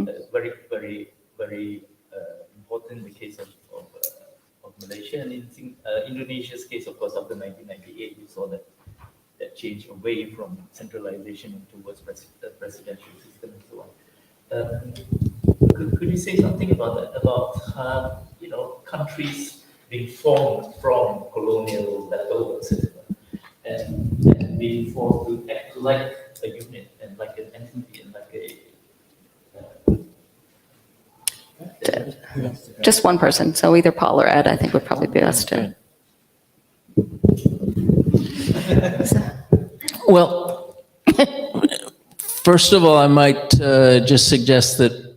is very, very, very important in the case of Malaysia, and in Indonesia's case, of course, after 1998, you saw that that change away from centralization and towards the presidential system and so on. Could you say something about that? About countries being formed from colonial leftovers, and being forced to act like a unit and like an entity and like a. Just one person, so either Paul or Ed, I think would probably be best to. Well, first of all, I might just suggest that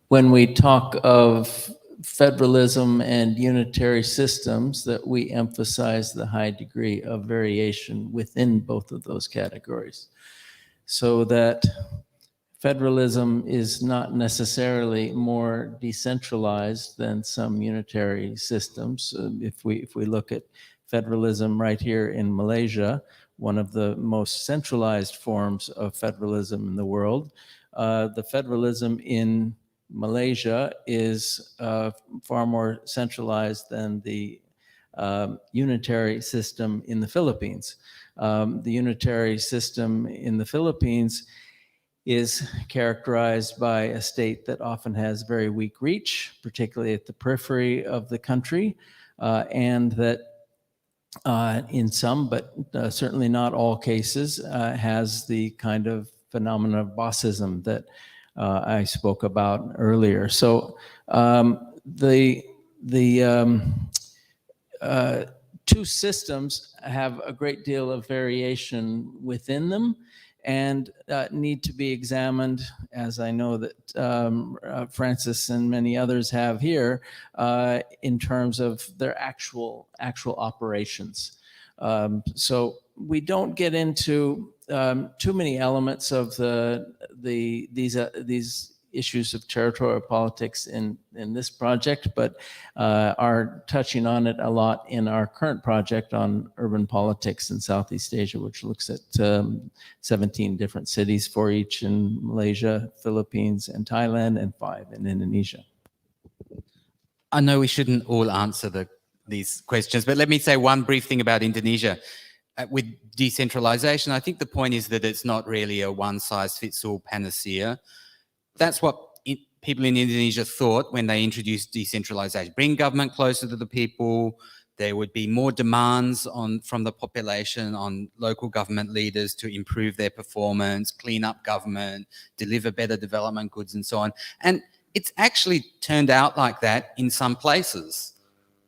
when we talk of federalism and unitary systems, that we emphasize the high degree of variation within both of those categories, so that federalism is not necessarily more decentralized than some unitary systems. If we look at federalism right here in Malaysia, one of the most centralized forms of federalism in the world, the federalism in Malaysia is far more centralized than the unitary system in the Philippines. The unitary system in the Philippines is characterized by a state that often has very weak reach, particularly at the periphery of the country, and that in some, but certainly not all cases, has the kind of phenomena of bossism that I spoke about earlier. So the two systems have a great deal of variation within them, and need to be examined, as I know that Francis and many others have here, in terms of their actual operations. So we don't get into too many elements of these issues of territorial politics in this project, but are touching on it a lot in our current project on urban politics in Southeast Asia, which looks at 17 different cities, 4 each in Malaysia, Philippines, and Thailand, and 5 in Indonesia. I know we shouldn't all answer these questions, but let me say one brief thing about Indonesia. With decentralization, I think the point is that it's not really a one-size-fits-all panacea. That's what people in Indonesia thought when they introduced decentralization. Bring government closer to the people. There would be more demands from the population on local government leaders to improve their performance, clean up government, deliver better development goods, and so on. And it's actually turned out like that in some places.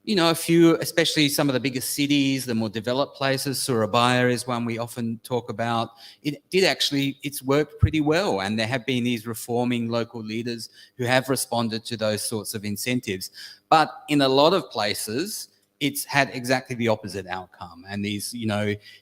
A few, especially some of the biggest cities, the more developed places, Surabaya is one we often talk about. It's worked pretty well. And there have been these reforming local leaders who have responded to those sorts of incentives. But in a lot of places, it's had exactly the opposite outcome. And these,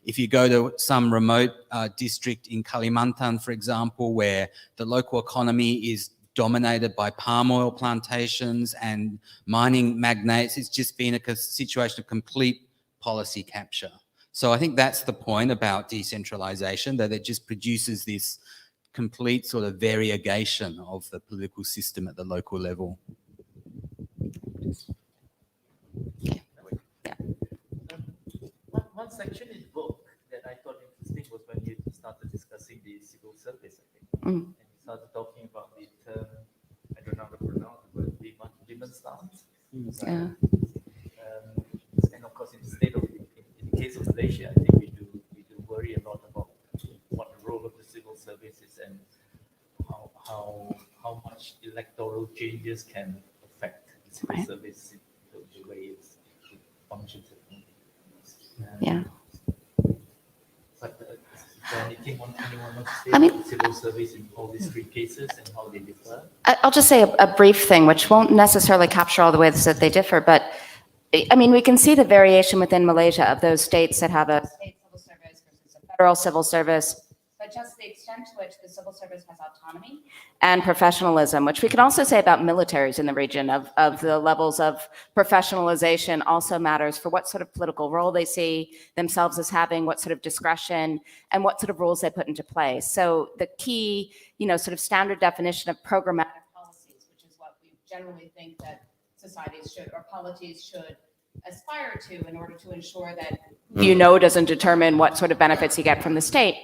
if you go to some remote district in Kalimantan, for example, where the local economy is dominated by palm oil plantations and mining magnates, it's just been a situation of complete policy capture. So I think that's the point about decentralization, that it just produces this complete sort of variegation of the political system at the local level. One section in the book that I thought interesting was when you started discussing the civil service, I think. And you started talking about the term, I don't know how to pronounce it, but Limanstans. Yeah. And of course, in the case of Malaysia, I think we do worry a lot about what the role of the civil service is and how much electoral changes can affect the civil service, the way it functions. Yeah. But is there anything anyone wants to say about civil service in all these 3 cases and how they differ? I'll just say a brief thing, which won't necessarily capture all the ways that they differ, but I mean, we can see the variation within Malaysia of those states that have a state civil service versus a federal civil service, but just the extent to which the civil service has autonomy and professionalism, which we can also say about militaries in the region of the levels of professionalization also matters for what sort of political role they see themselves as having, what sort of discretion, and what sort of rules they put into place. So the key, sort of standard definition of programmatic policies, which is what we generally think that societies should, or polities should aspire to in order to ensure that you know doesn't determine what sort of benefits you get from the state,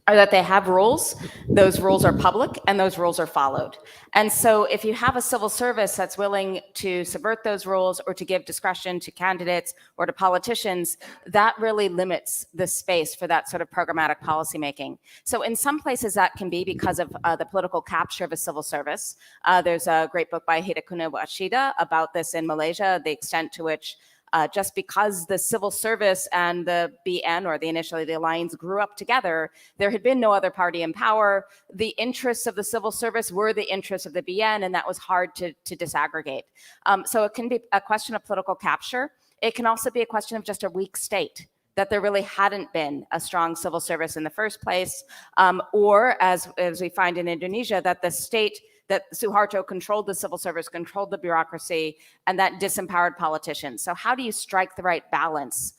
are that they have rules, those rules are public, and those rules are followed. And so if you have a civil service that's willing to subvert those rules or to give discretion to candidates or to politicians, that really limits the space for that sort of programmatic policymaking. So in some places that can be because of the political capture of a civil service. There's a great book by Hidekune Washida about this in Malaysia, the extent to which just because the civil service and the BN, or initially the alliance, grew up together, there had been no other party in power. The interests of the civil service were the interests of the BN, and that was hard to disaggregate. So it can be a question of political capture. It can also be a question of just a weak state, that there really hadn't been a strong civil service in the first place, or as we find in Indonesia, that the state, that Suharto controlled the civil service, controlled the bureaucracy, and that disempowered politicians. So how do you strike the right balance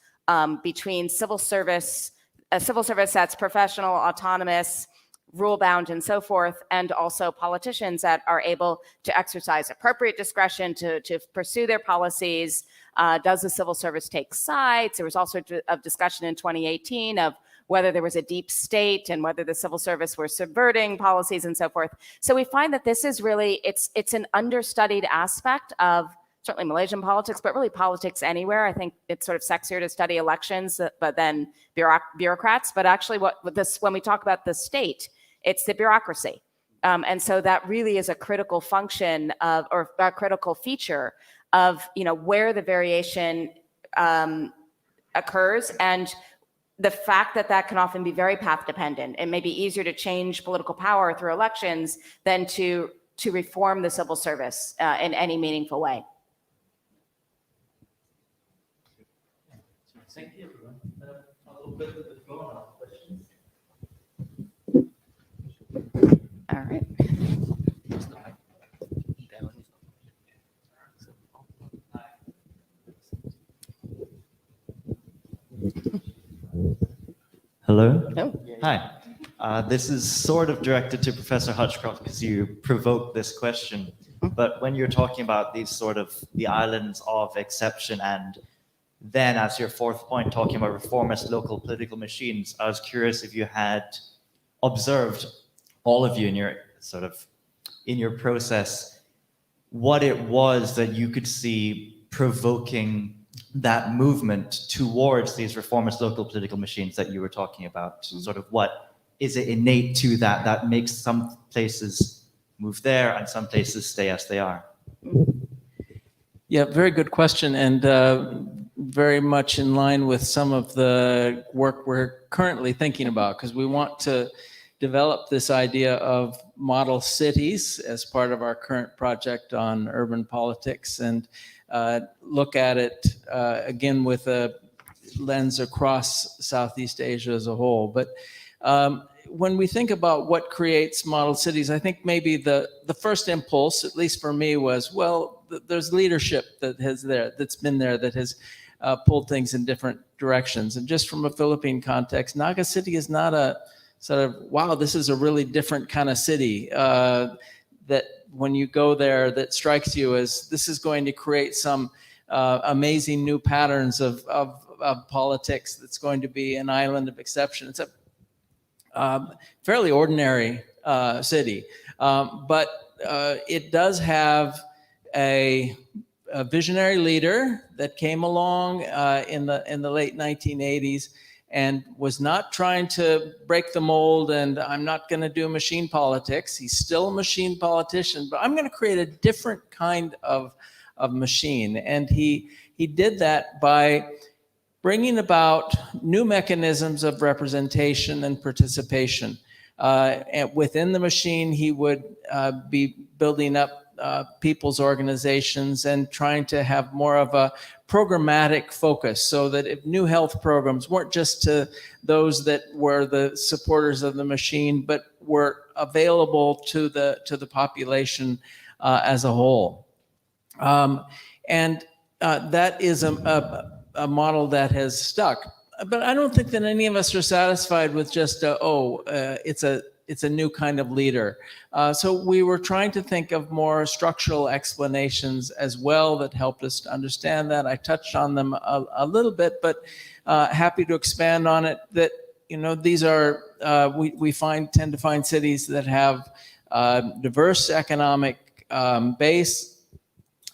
between civil service, a civil service that's professional, autonomous, rule-bound, and so forth, and also politicians that are able to exercise appropriate discretion to pursue their policies? Does the civil service take sides? There was also a discussion in 2018 of whether there was a deep state and whether the civil service were subverting policies and so forth. So we find that this is really, it's an understudied aspect of certainly Malaysian politics, but really politics anywhere. I think it's sort of sexier to study elections, but then bureaucrats. But actually when we talk about the state, it's the bureaucracy. And so that really is a critical function of, or a critical feature of, where the variation occurs, and the fact that can often be very path dependent. It may be easier to change political power through elections than to reform the civil service in any meaningful way. Thank you, everyone. I'll open the floor now. Questions? All right. Hello? Oh. Hi. This is sort of directed to Professor Hutchcroft because you provoked this question. But when you're talking about these sort of the islands of exception, and then as your fourth point, talking about reformist local political machines, I was curious if you had observed, all of you in your process, what it was that you could see provoking that movement towards these reformist local political machines that you were talking about. Sort of what is it innate to that makes some places move there and some places stay as they are? Yeah, very good question, and very much in line with some of the work we're currently thinking about, because we want to develop this idea of model cities as part of our current project on urban politics, and look at it again with a lens across Southeast Asia as a whole. But when we think about what creates model cities, I think maybe the first impulse, at least for me, was, well, there's leadership that's been there that has pulled things in different directions. And just from a Philippine context, Naga City is not a sort of, wow, this is a really different kind of city that when you go there, that strikes you as this is going to create some amazing new patterns of politics that's going to be an island of exception. It's a fairly ordinary city, but it does have a visionary leader that came along in the late 1980s and was not trying to break the mold, and I'm not going to do machine politics. He's still a machine politician, but I'm going to create a different kind of machine. And he did that by bringing about new mechanisms of representation and participation. And within the machine, he would be building up people's organizations and trying to have more of a programmatic focus, so that if new health programs weren't just to those that were the supporters of the machine, but were available to the population as a whole. And that is a model that has stuck. But I don't think that any of us are satisfied with just, it's a it's a new kind of leader. So we were trying to think of more structural explanations as well that helped us to understand that. I touched on them a little bit, but happy to expand on it. That these are we tend to find cities that have diverse economic base,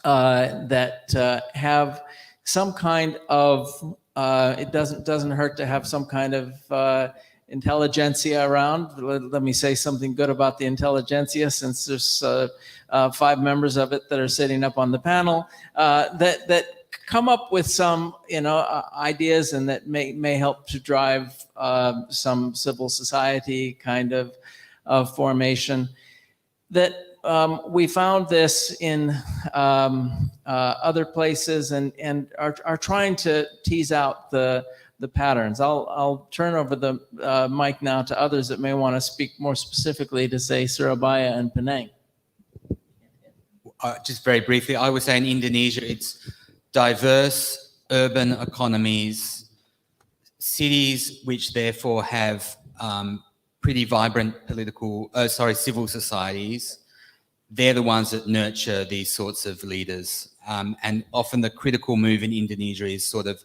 that have some kind of it doesn't hurt to have some kind of intelligentsia around. Let me say something good about the intelligentsia, since there's 5 members of it that are sitting up on the panel, that come up with some ideas, and that may help to drive some civil society kind of formation. That we found this in other places, and are trying to tease out the patterns. I'll turn over the mic now to others that may want to speak more specifically to, say, Surabaya and Penang. Just very briefly, I would say in Indonesia, it's diverse urban economies, cities which therefore have pretty vibrant civil societies. They're the ones that nurture these sorts of leaders. And often the critical move in Indonesia is sort of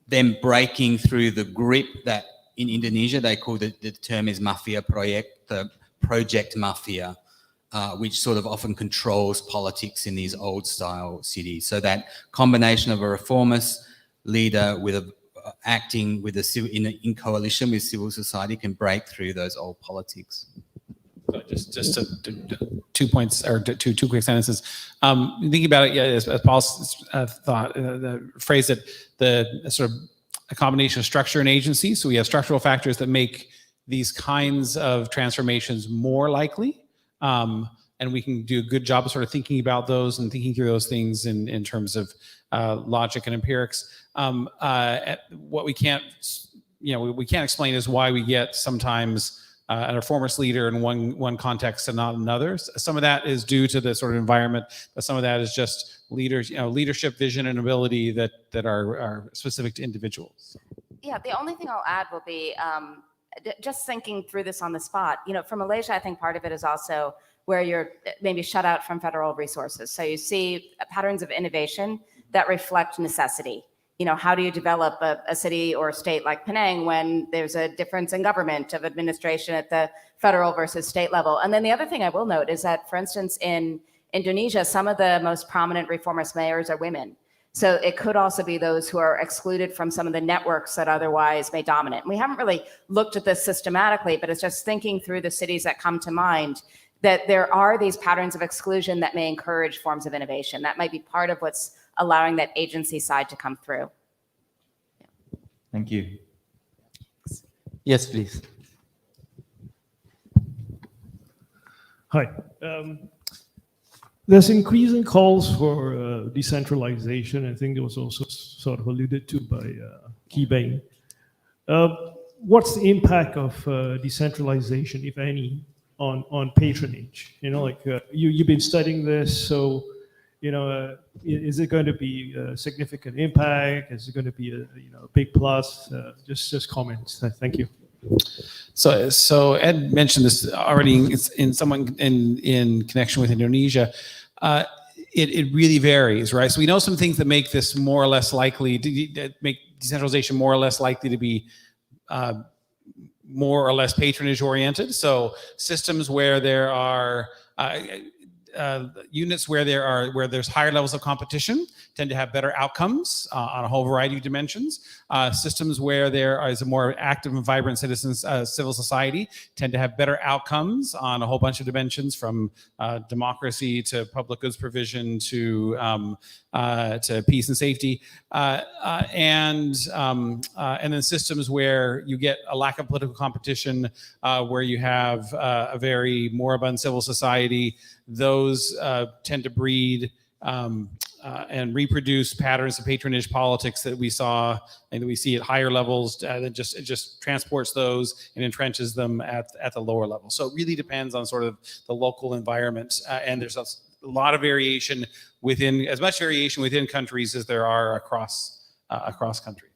them breaking through the grip that in Indonesia they call the term is mafia project, the project mafia, which sort of often controls politics in these old style cities. So that combination of a reformist leader with acting with in coalition with civil society can break through those old politics. So just 2 points, or two quick sentences. Thinking about it, as Paul's thought, the phrase that the sort of a combination of structure and agency. So we have structural factors that make these kinds of transformations more likely. And we can do a good job of sort of thinking about those and thinking through those things in terms of logic and empirics. What we can't explain is why we get sometimes a reformist leader in one context and not another. Some of that is due to the sort of environment, but some of that is just leadership, vision, and ability that are specific to individuals. Yeah, the only thing I'll add will be just thinking through this on the spot. For Malaysia, I think part of it is also where you're maybe shut out from federal resources. So you see patterns of innovation that reflect necessity. How do you develop a city or state like Penang when there's a difference in government of administration at the federal versus state level? And then the other thing I will note is that, for instance, in Indonesia, some of the most prominent reformist mayors are women. So it could also be those who are excluded from some of the networks that otherwise may dominate. And we haven't really looked at this systematically, but it's just thinking through the cities that come to mind, that there are these patterns of exclusion that may encourage forms of innovation. That might be part of what's allowing that agency side to come through. Thank you. Yes, please. Hi. There's increasing calls for decentralization. I think it was also sort of alluded to by Ki Beng. What's the impact of decentralization, if any, on patronage? You've been studying this, so is it going to be a significant impact? Is it going to be a big plus? Just comments. Thank you. So Ed mentioned this already in connection with Indonesia. It really varies, right? So we know some things that make this more or less likely to make decentralization more or less likely to be more or less patronage oriented. So systems where there are units where there's higher levels of competition tend to have better outcomes on a whole variety of dimensions. Systems where there is a more active and vibrant civil society tend to have better outcomes on a whole bunch of dimensions, from democracy to public goods provision to peace and safety, and then systems where you get a lack of political competition, where you have a very moribund civil society. Those tend to breed and reproduce patterns of patronage politics that we saw and that we see at higher levels. It just transports those and entrenches them at the lower level. So it really depends on sort of the local environment, and there's a lot of variation within, as much variation within countries as there are across countries.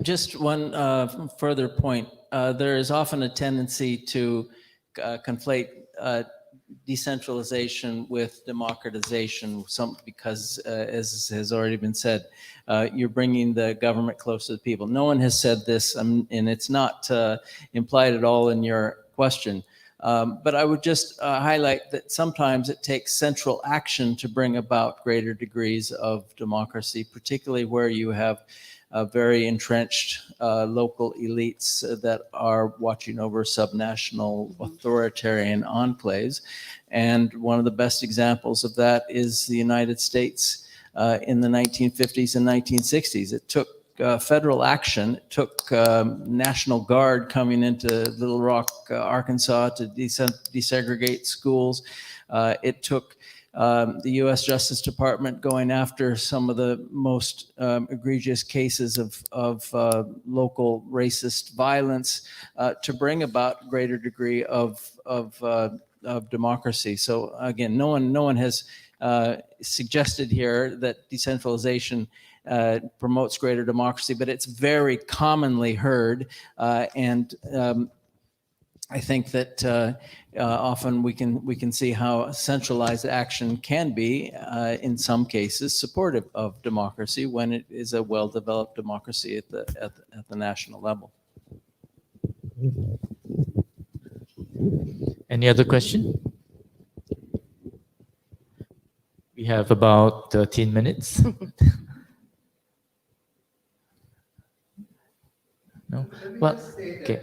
Just one further point. There is often a tendency to conflate decentralization with democratization, because, as has already been said, you're bringing the government close to the people. No one has said this, and it's not implied at all in your question. But I would just highlight that sometimes it takes central action to bring about greater degrees of democracy, particularly where you have very entrenched local elites that are watching over subnational authoritarian enclaves. And one of the best examples of that is the United States in the 1950s and 1960s. It took federal action. It took National Guard coming into Little Rock, Arkansas to desegregate schools. It took the U.S. Justice Department going after some of the most egregious cases of local racist violence to bring about greater degree of democracy. So again, no one has suggested here that decentralization promotes greater democracy, but it's very commonly heard, and I think that often we can see how centralized action can be, in some cases, supportive of democracy when it is a well-developed democracy at the national level. Any other question? We have about 13 minutes. No? Well, okay.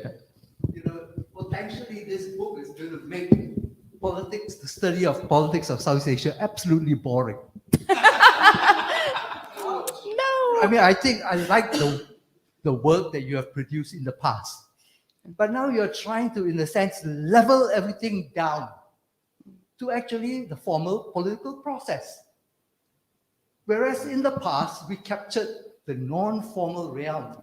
Potentially this book is going to make politics, the study of politics of Southeast Asia, absolutely boring. No. I mean, I think I like the work that you have produced in the past. But now you're trying to, in a sense, level everything down to actually the formal political process. Whereas in the past, we captured the non-formal realm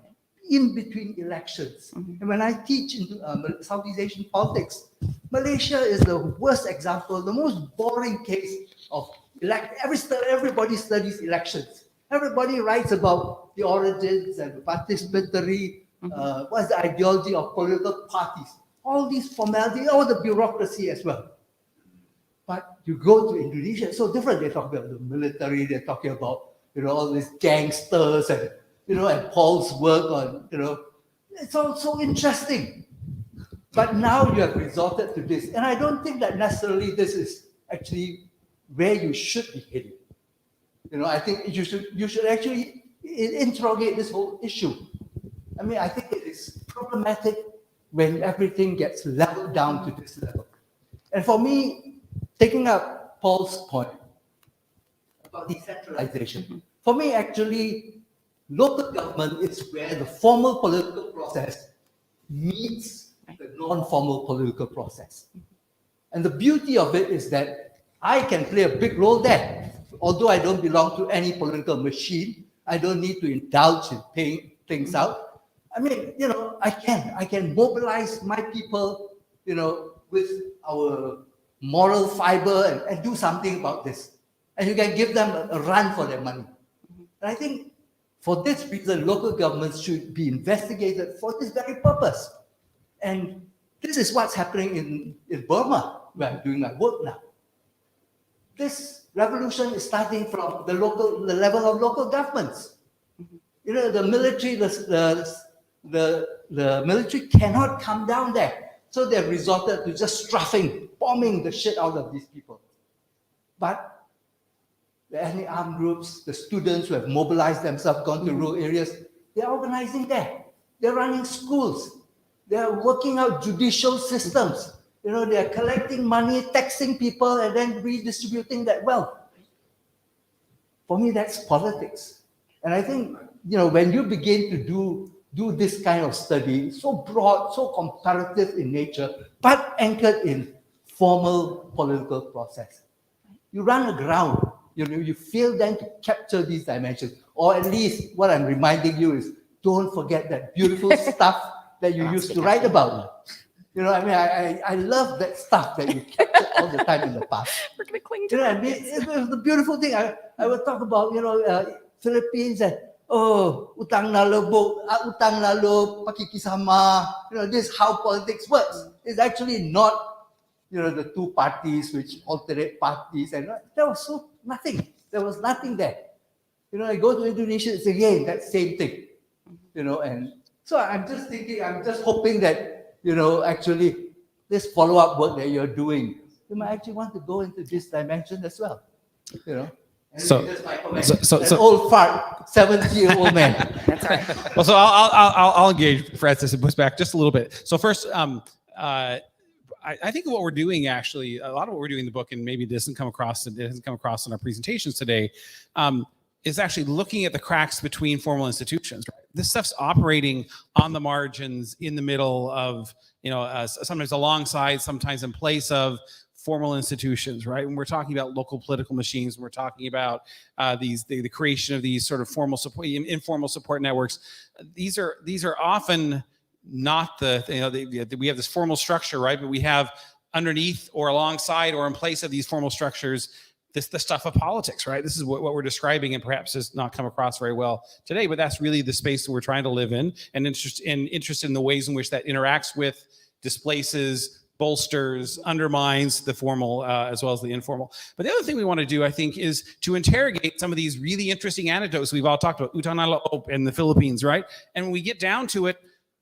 in between elections. And when I teach in Southeast Asian politics, Malaysia is the worst example, the most boring case of everybody studies elections. Everybody writes about the origins and the participatory, what's the ideology of political parties, all these formalities, all the bureaucracy as well. But you go to Indonesia, it's so different. They talk about the military, they're talking about all these gangsters and and Paul's work on, it's all so interesting. But now you have resorted to this. And I don't think that necessarily this is actually where you should be heading. I think you should actually interrogate this whole issue. I mean, I think it is problematic when everything gets leveled down to this level. And for me, taking up Paul's point about decentralization, for me, actually, local government is where the formal political process meets the non-formal political process. And the beauty of it is that I can play a big role there. Although I don't belong to any political machine, I don't need to indulge in paying things out. I mean, I can mobilize my people, with our moral fiber and do something about this. And you can give them a run for their money. And I think for this reason, local governments should be investigated for this very purpose. And this is what's happening in Burma, where I'm doing my work now. This revolution is starting from the level of local governments. The military, the military cannot come down there. So they've resorted to just strafing, bombing the shit out of these people. But the ethnic armed groups, the students who have mobilized themselves, gone to rural areas, they're organizing there. They're running schools. They're working out judicial systems. They're collecting money, taxing people, and then redistributing that wealth. For me, that's politics. And I think, when you begin to do this kind of study, so broad, so comparative in nature, but anchored in formal political process, you run aground. You fail then to capture these dimensions. Or at least what I'm reminding you is, don't forget that beautiful stuff that you used to write about. I love that stuff that you captured all the time in the past. We're going to cling to that. It was the beautiful thing. I would talk about, Philippines and oh, utang na loob, pakikisama. This is how politics works. It's actually not, the two parties which alternate parties, and there was nothing. There was nothing there. I go to Indonesia, it's again that same thing. And so I'm just thinking, I'm just hoping that, actually this follow-up work that you're doing, you might actually want to go into this dimension as well. So- That's my comment. so- An old fart, 70-year-old man. That's all right. Well, so I'll engage Francis and push back just a little bit. So first, I think what we're doing actually, a lot of what we're doing in the book, and maybe it hasn't come across in our presentations today, is actually looking at the cracks between formal institutions. Right? This stuff's operating on the margins, in the middle of, sometimes alongside, sometimes in place of formal institutions, right? When we're talking about local political machines, when we're talking about the creation of these sort of formal support, informal support networks, these are often not we have this formal structure, right? But we have underneath or alongside or in place of these formal structures, the stuff of politics, right? This is what we're describing, and perhaps has not come across very well today, but that's really the space that we're trying to live in, and interested in the ways in which that interacts with, displaces, bolsters, undermines the formal as well as the informal. But the other thing we want to do, I think, is to interrogate some of these really interesting anecdotes we've all talked about, utang na loob in the Philippines, right? And when we get down to it,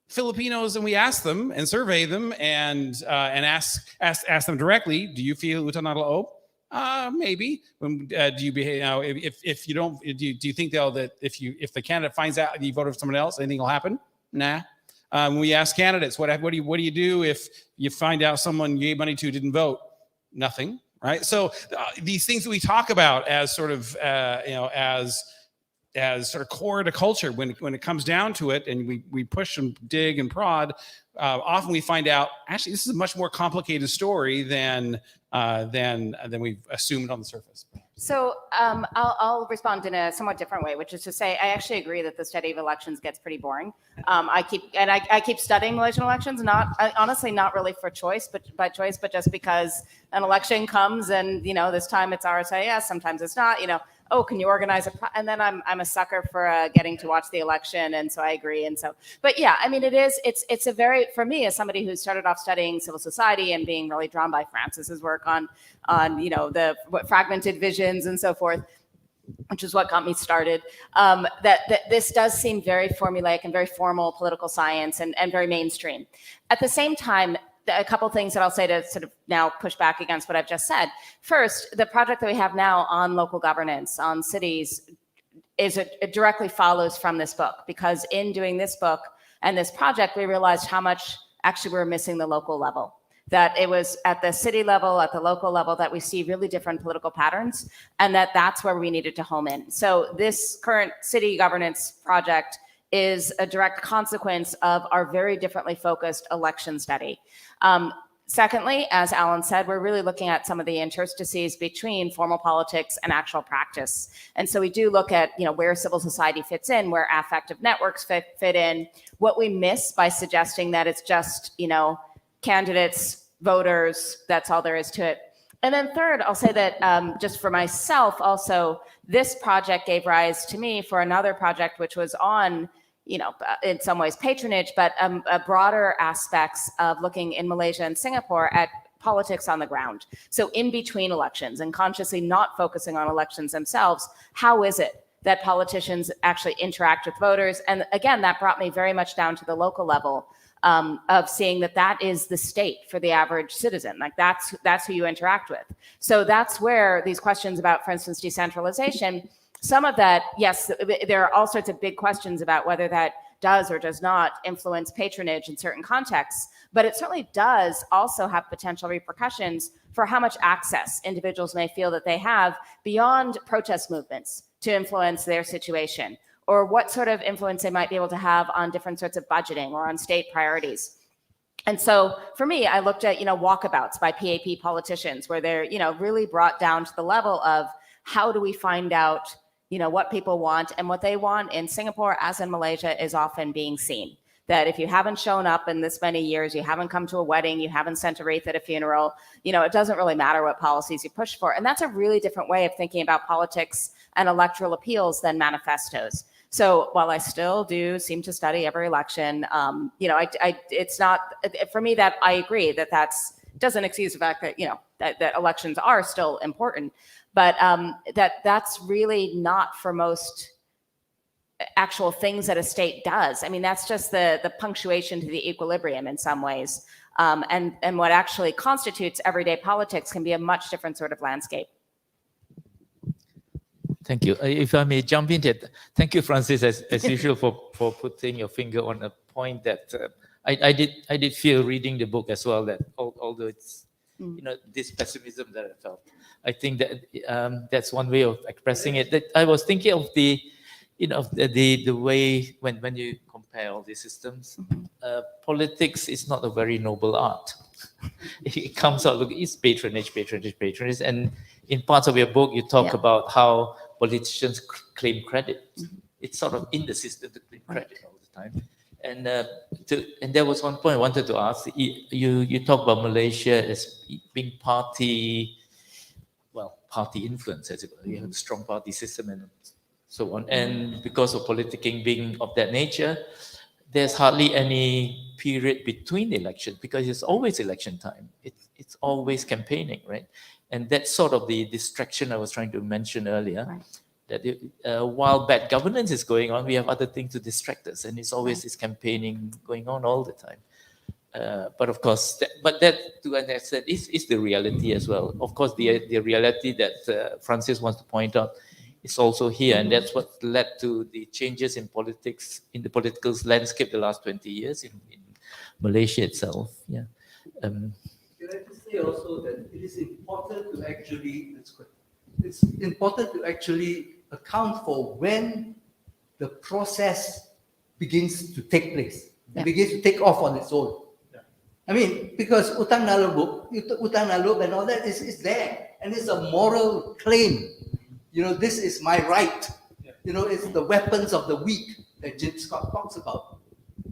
Filipinos, and we ask them and survey them and ask them directly, do you feel utang na loob? Maybe. When do you behave? If you don't, do you think though that if the candidate finds out you voted for someone else, anything will happen? Nah. When we ask candidates, what do you do if you find out someone you gave money to didn't vote? Nothing, right? So these things that we talk about as sort of as sort of core to culture, when it comes down to it, and we push and dig and prod, often we find out actually this is a much more complicated story than we've assumed on the surface. So I'll respond in a somewhat different way, which is to say, I actually agree that the study of elections gets pretty boring. I keep studying Malaysian elections, honestly not really for choice, but by choice, but just because an election comes and this time it's RSIS, sometimes it's not. Oh, can you organize and then I'm a sucker for getting to watch the election, and so I agree. And so, but yeah, I mean, it's a very, for me as somebody who started off studying civil society and being really drawn by Francis's work on the fragmented visions and so forth, which is what got me started. That this does seem very formulaic and very formal political science and very mainstream. At the same time, a couple things that I'll say to sort of now push back against what I've just said. First, the project that we have now on local governance, on cities, it directly follows from this book, because in doing this book and this project, we realized how much actually we were missing the local level. That it was at the city level, at the local level, that we see really different political patterns, and that's where we needed to home in. So this current city governance project is a direct consequence of our very differently focused election study. Secondly, as Alan said, we're really looking at some of the interstices between formal politics and actual practice. And so we do look at, where civil society fits in, where affective networks fit in, what we miss by suggesting that it's just, candidates, voters, that's all there is to it. And then third, I'll say that just for myself also, this project gave rise to me for another project, which was on, in some ways patronage, but broader aspects of looking in Malaysia and Singapore at politics on the ground. So in between elections, and consciously not focusing on elections themselves, how is it that politicians actually interact with voters? And again, that brought me very much down to the local level of seeing that is the state for the average citizen. Like that's who you interact with. So that's where these questions about, for instance, decentralization, some of that, yes, there are all sorts of big questions about whether that does or does not influence patronage in certain contexts, but it certainly does also have potential repercussions for how much access individuals may feel that they have beyond protest movements to influence their situation, or what sort of influence they might be able to have on different sorts of budgeting or on state priorities. And so for me, I looked at, walkabouts by PAP politicians, where they're, really brought down to the level of how do we find out, what people want, and what they want in Singapore, as in Malaysia, is often being seen. That if you haven't shown up in this many years, you haven't come to a wedding, you haven't sent a wreath at a funeral, it doesn't really matter what policies you push for. And that's a really different way of thinking about politics and electoral appeals than manifestos. So while I still do seem to study every election, it's not, for me, that I agree that doesn't excuse the fact that, that elections are still important, but that's really not for most actual things that a state does. I mean, that's just the punctuation to the equilibrium in some ways. And what actually constitutes everyday politics can be a much different sort of landscape. Thank you. If I may jump in there, thank you, Francis, as usual, for putting your finger on a point that I did feel reading the book as well, that although it's this pessimism that I felt, I think that that's one way of expressing it. That I was thinking of the way when you compare all these systems, politics is not a very noble art. It comes out, look, it's patronage, and in parts of your book you talk about how politicians claim credit. It's sort of in the system to claim credit all the time. And there was one point I wanted to ask. You talk about Malaysia as being party influence, as it were. You have a strong party system and so on. And because of politicking being of that nature, there's hardly any period between the elections because it's always election time. It's always campaigning, right? And that's sort of the distraction I was trying to mention earlier. Right. That while bad governance is going on, we have other things to distract us, and it's always this campaigning going on all the time. But of course, that to an extent is the reality as well. Of course, the reality that Francis wants to point out is also here, and that's what led to the changes in politics, in the political landscape the last 20 years in Malaysia itself. Yeah. Can I just say also that it is important to actually account for when the process begins to take place, begins to take off on its own. I mean, because utang nalubog and all that is there, and it's a moral claim. This is my right. It's the weapons of the weak that Jim Scott talks about.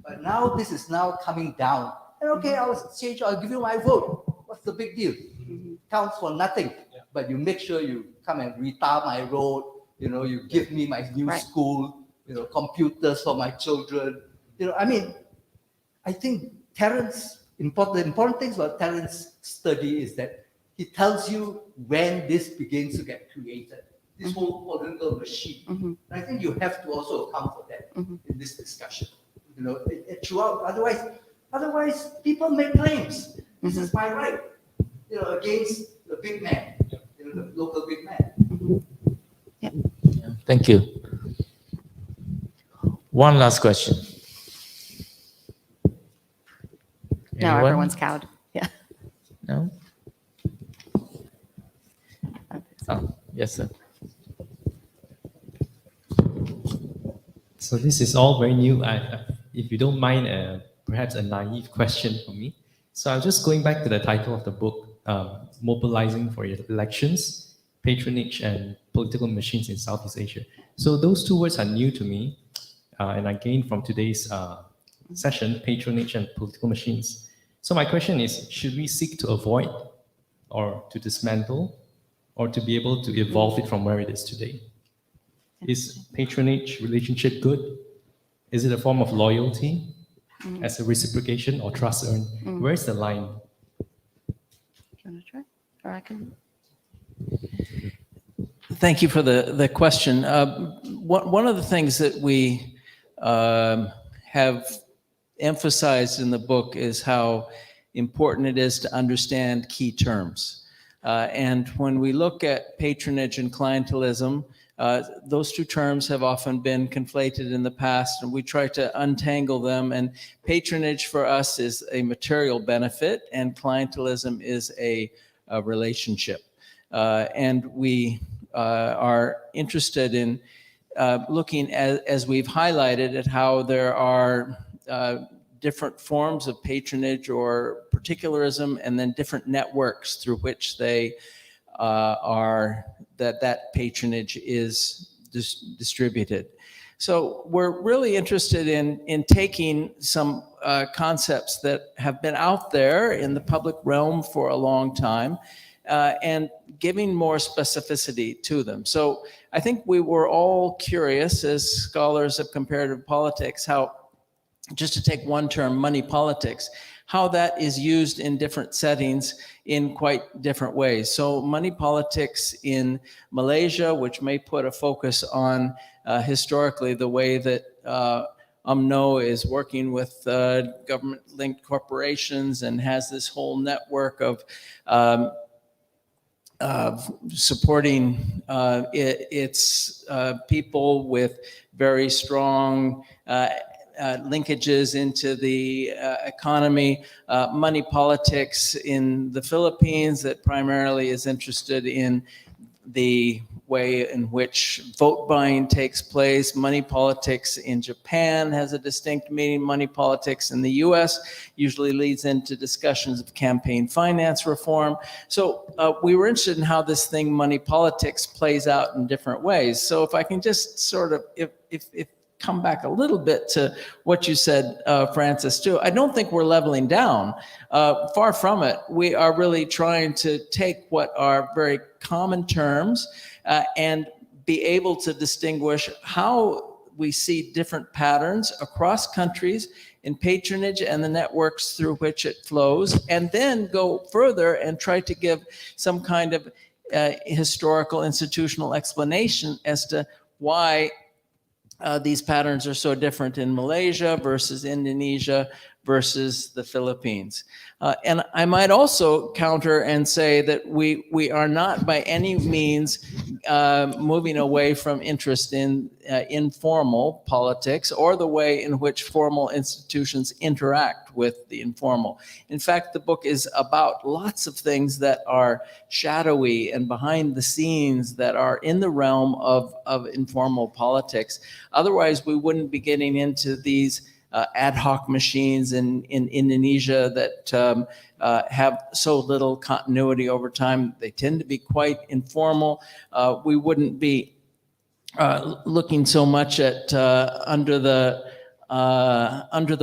But now this is now coming down. And okay, I'll give you my vote. What's the big deal? Counts for nothing. Yeah. But you make sure you come and retar my road. You give me my new school. Computers for my children. I think Terence. The important things about Terence study is that he tells you when this begins to get created. This whole political machine. And I think you have to also account for that in this discussion. Throughout. Otherwise, people make claims. This is my right. Against the big man. The local big man. Yeah. Thank you. One last question. No, everyone's cowed. Yeah. No? Oh, yes, sir. So this is all very new. If you don't mind, perhaps a naive question for me. So I'm just going back to the title of the book, Mobilizing for Elections, Patronage and Political Machines in Southeast Asia. So those two words are new to me, and I gained from today's session, patronage and political machines. So my question is, should we seek to avoid or to dismantle or to be able to evolve it from where it is today? Is patronage relationship good? Is it a form of loyalty as a reciprocation or trust earned? Where's the line? Do you want to try? Or I can. Thank you for the question. One of the things that we have emphasized in the book is how important it is to understand key terms. And when we look at patronage and clientelism, those two terms have often been conflated in the past, and we try to untangle them. And patronage for us is a material benefit, and clientelism is a relationship. And we are interested in looking at, as we've highlighted, at how there are different forms of patronage or particularism, and then different networks through which they that patronage is distributed. So we're really interested in taking some concepts that have been out there in the public realm for a long time and giving more specificity to them. So I think we were all curious as scholars of comparative politics, how, just to take one term, money politics, how that is used in different settings in quite different ways. So money politics in Malaysia, which may put a focus on historically the way that UMNO is working with government-linked corporations and has this whole network of supporting its people with very strong linkages into the economy, money politics in the Philippines that primarily is interested in the way in which vote buying takes place. Money politics in Japan has a distinct meaning. Money politics in the US usually leads into discussions of campaign finance reform. So we were interested in how this thing, money politics, plays out in different ways. So if I can just sort of, if come back a little bit to what you said, Francis, too. I don't think we're leveling down. Far from it. We are really trying to take what are very common terms and be able to distinguish how we see different patterns across countries in patronage and the networks through which it flows, and then go further and try to give some kind of historical institutional explanation as to why these patterns are so different in Malaysia versus Indonesia versus the Philippines. And I might also counter and say that we are not by any means moving away from interest in informal politics or the way in which formal institutions interact with the informal. In fact, the book is about lots of things that are shadowy and behind the scenes that are in the realm of informal politics. Otherwise, we wouldn't be getting into these ad hoc machines in Indonesia that have so little continuity over time. They tend to be quite informal. We wouldn't be looking so much at under the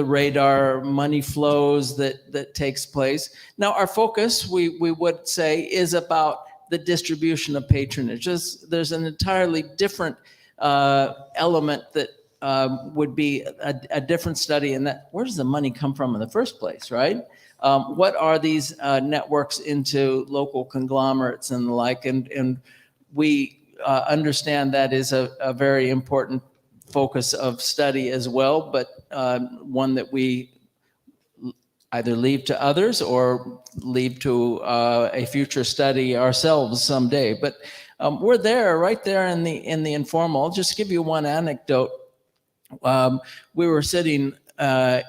radar money flows that takes place. Now, our focus, we would say, is about the distribution of patronage. There's an entirely different element that would be a different study in that, where does the money come from in the first place, right? What are these networks into local conglomerates and the like? And we understand that is a very important focus of study as well, but one that we either leave to others or leave to a future study ourselves someday. But we're there, right there in the informal. I'll just give you one anecdote. We were sitting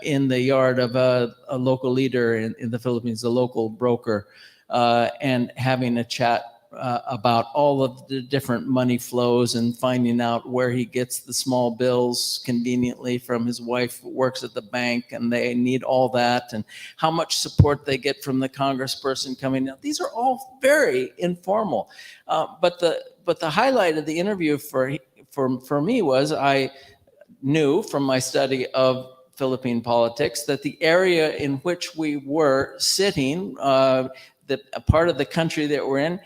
in the yard of a local leader in the Philippines, a local broker, and having a chat about all of the different money flows and finding out where he gets the small bills conveniently from his wife who works at the bank, and they need all that, and how much support they get from the congressperson coming in. These are all very informal. But the highlight of the interview for me was I knew from my study of Philippine politics that the area in which we were sitting, a part of the country that we're in,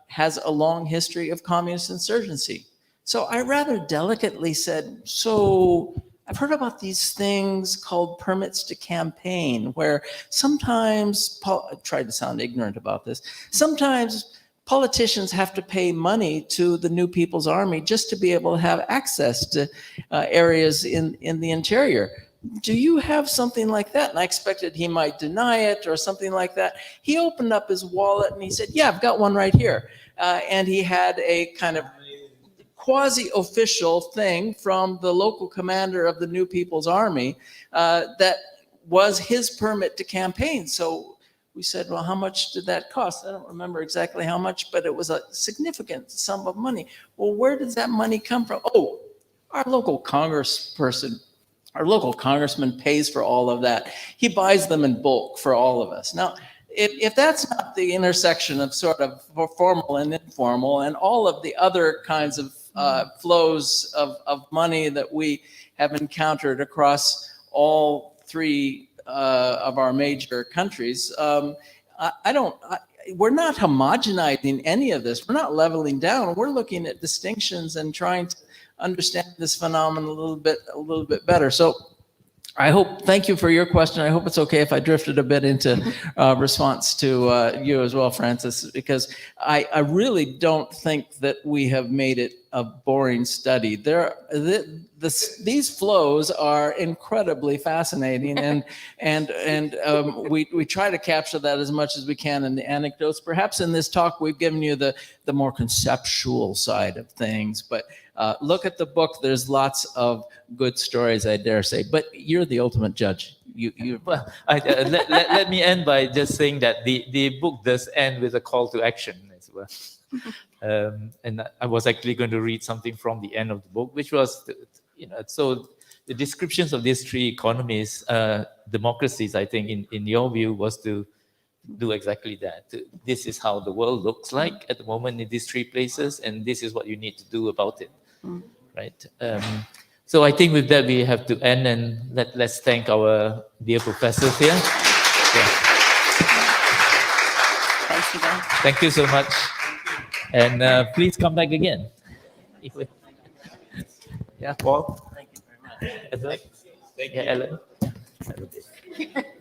has a long history of communist insurgency. So I rather delicately said, so I've heard about these things called permits to campaign, where sometimes, I tried to sound ignorant about this, sometimes politicians have to pay money to the New People's Army just to be able to have access to areas in the interior. Do you have something like that? And I expected he might deny it or something like that. He opened up his wallet and he said, yeah, I've got one right here. And he had a kind of quasi-official thing from the local commander of the New People's Army that was his permit to campaign. So we said, well, how much did that cost? I don't remember exactly how much, but it was a significant sum of money. Well, where does that money come from? Oh, our local congressperson, our local congressman pays for all of that. He buys them in bulk for all of us. Now, if that's not the intersection of sort of formal and informal and all of the other kinds of flows of money that we have encountered across all three of our major countries, we're not homogenizing any of this. We're not leveling down. We're looking at distinctions and trying to understand this phenomenon a little bit better. So thank you for your question. I hope it's okay if I drifted a bit into response to you as well, Francis, because I really don't think that we have made it a boring study. These flows are incredibly fascinating, and we try to capture that as much as we can in the anecdotes. Perhaps in this talk we've given you the more conceptual side of things, but look at the book. There's lots of good stories, I dare say. But you're the ultimate judge. Well, let me end by just saying that the book does end with a call to action as well. And I was actually going to read something from the end of the book, which was, so the descriptions of these three economies, democracies, I think, in your view, was to do exactly that. This is how the world looks like at the moment in these three places, and this is what you need to do about it, right? So I think with that we have to end, and let's thank our dear professors here. Yeah. Thanks again. Thank you so much, and please come back again. Yeah, Paul. Thank you very much. Thank you, Ellen.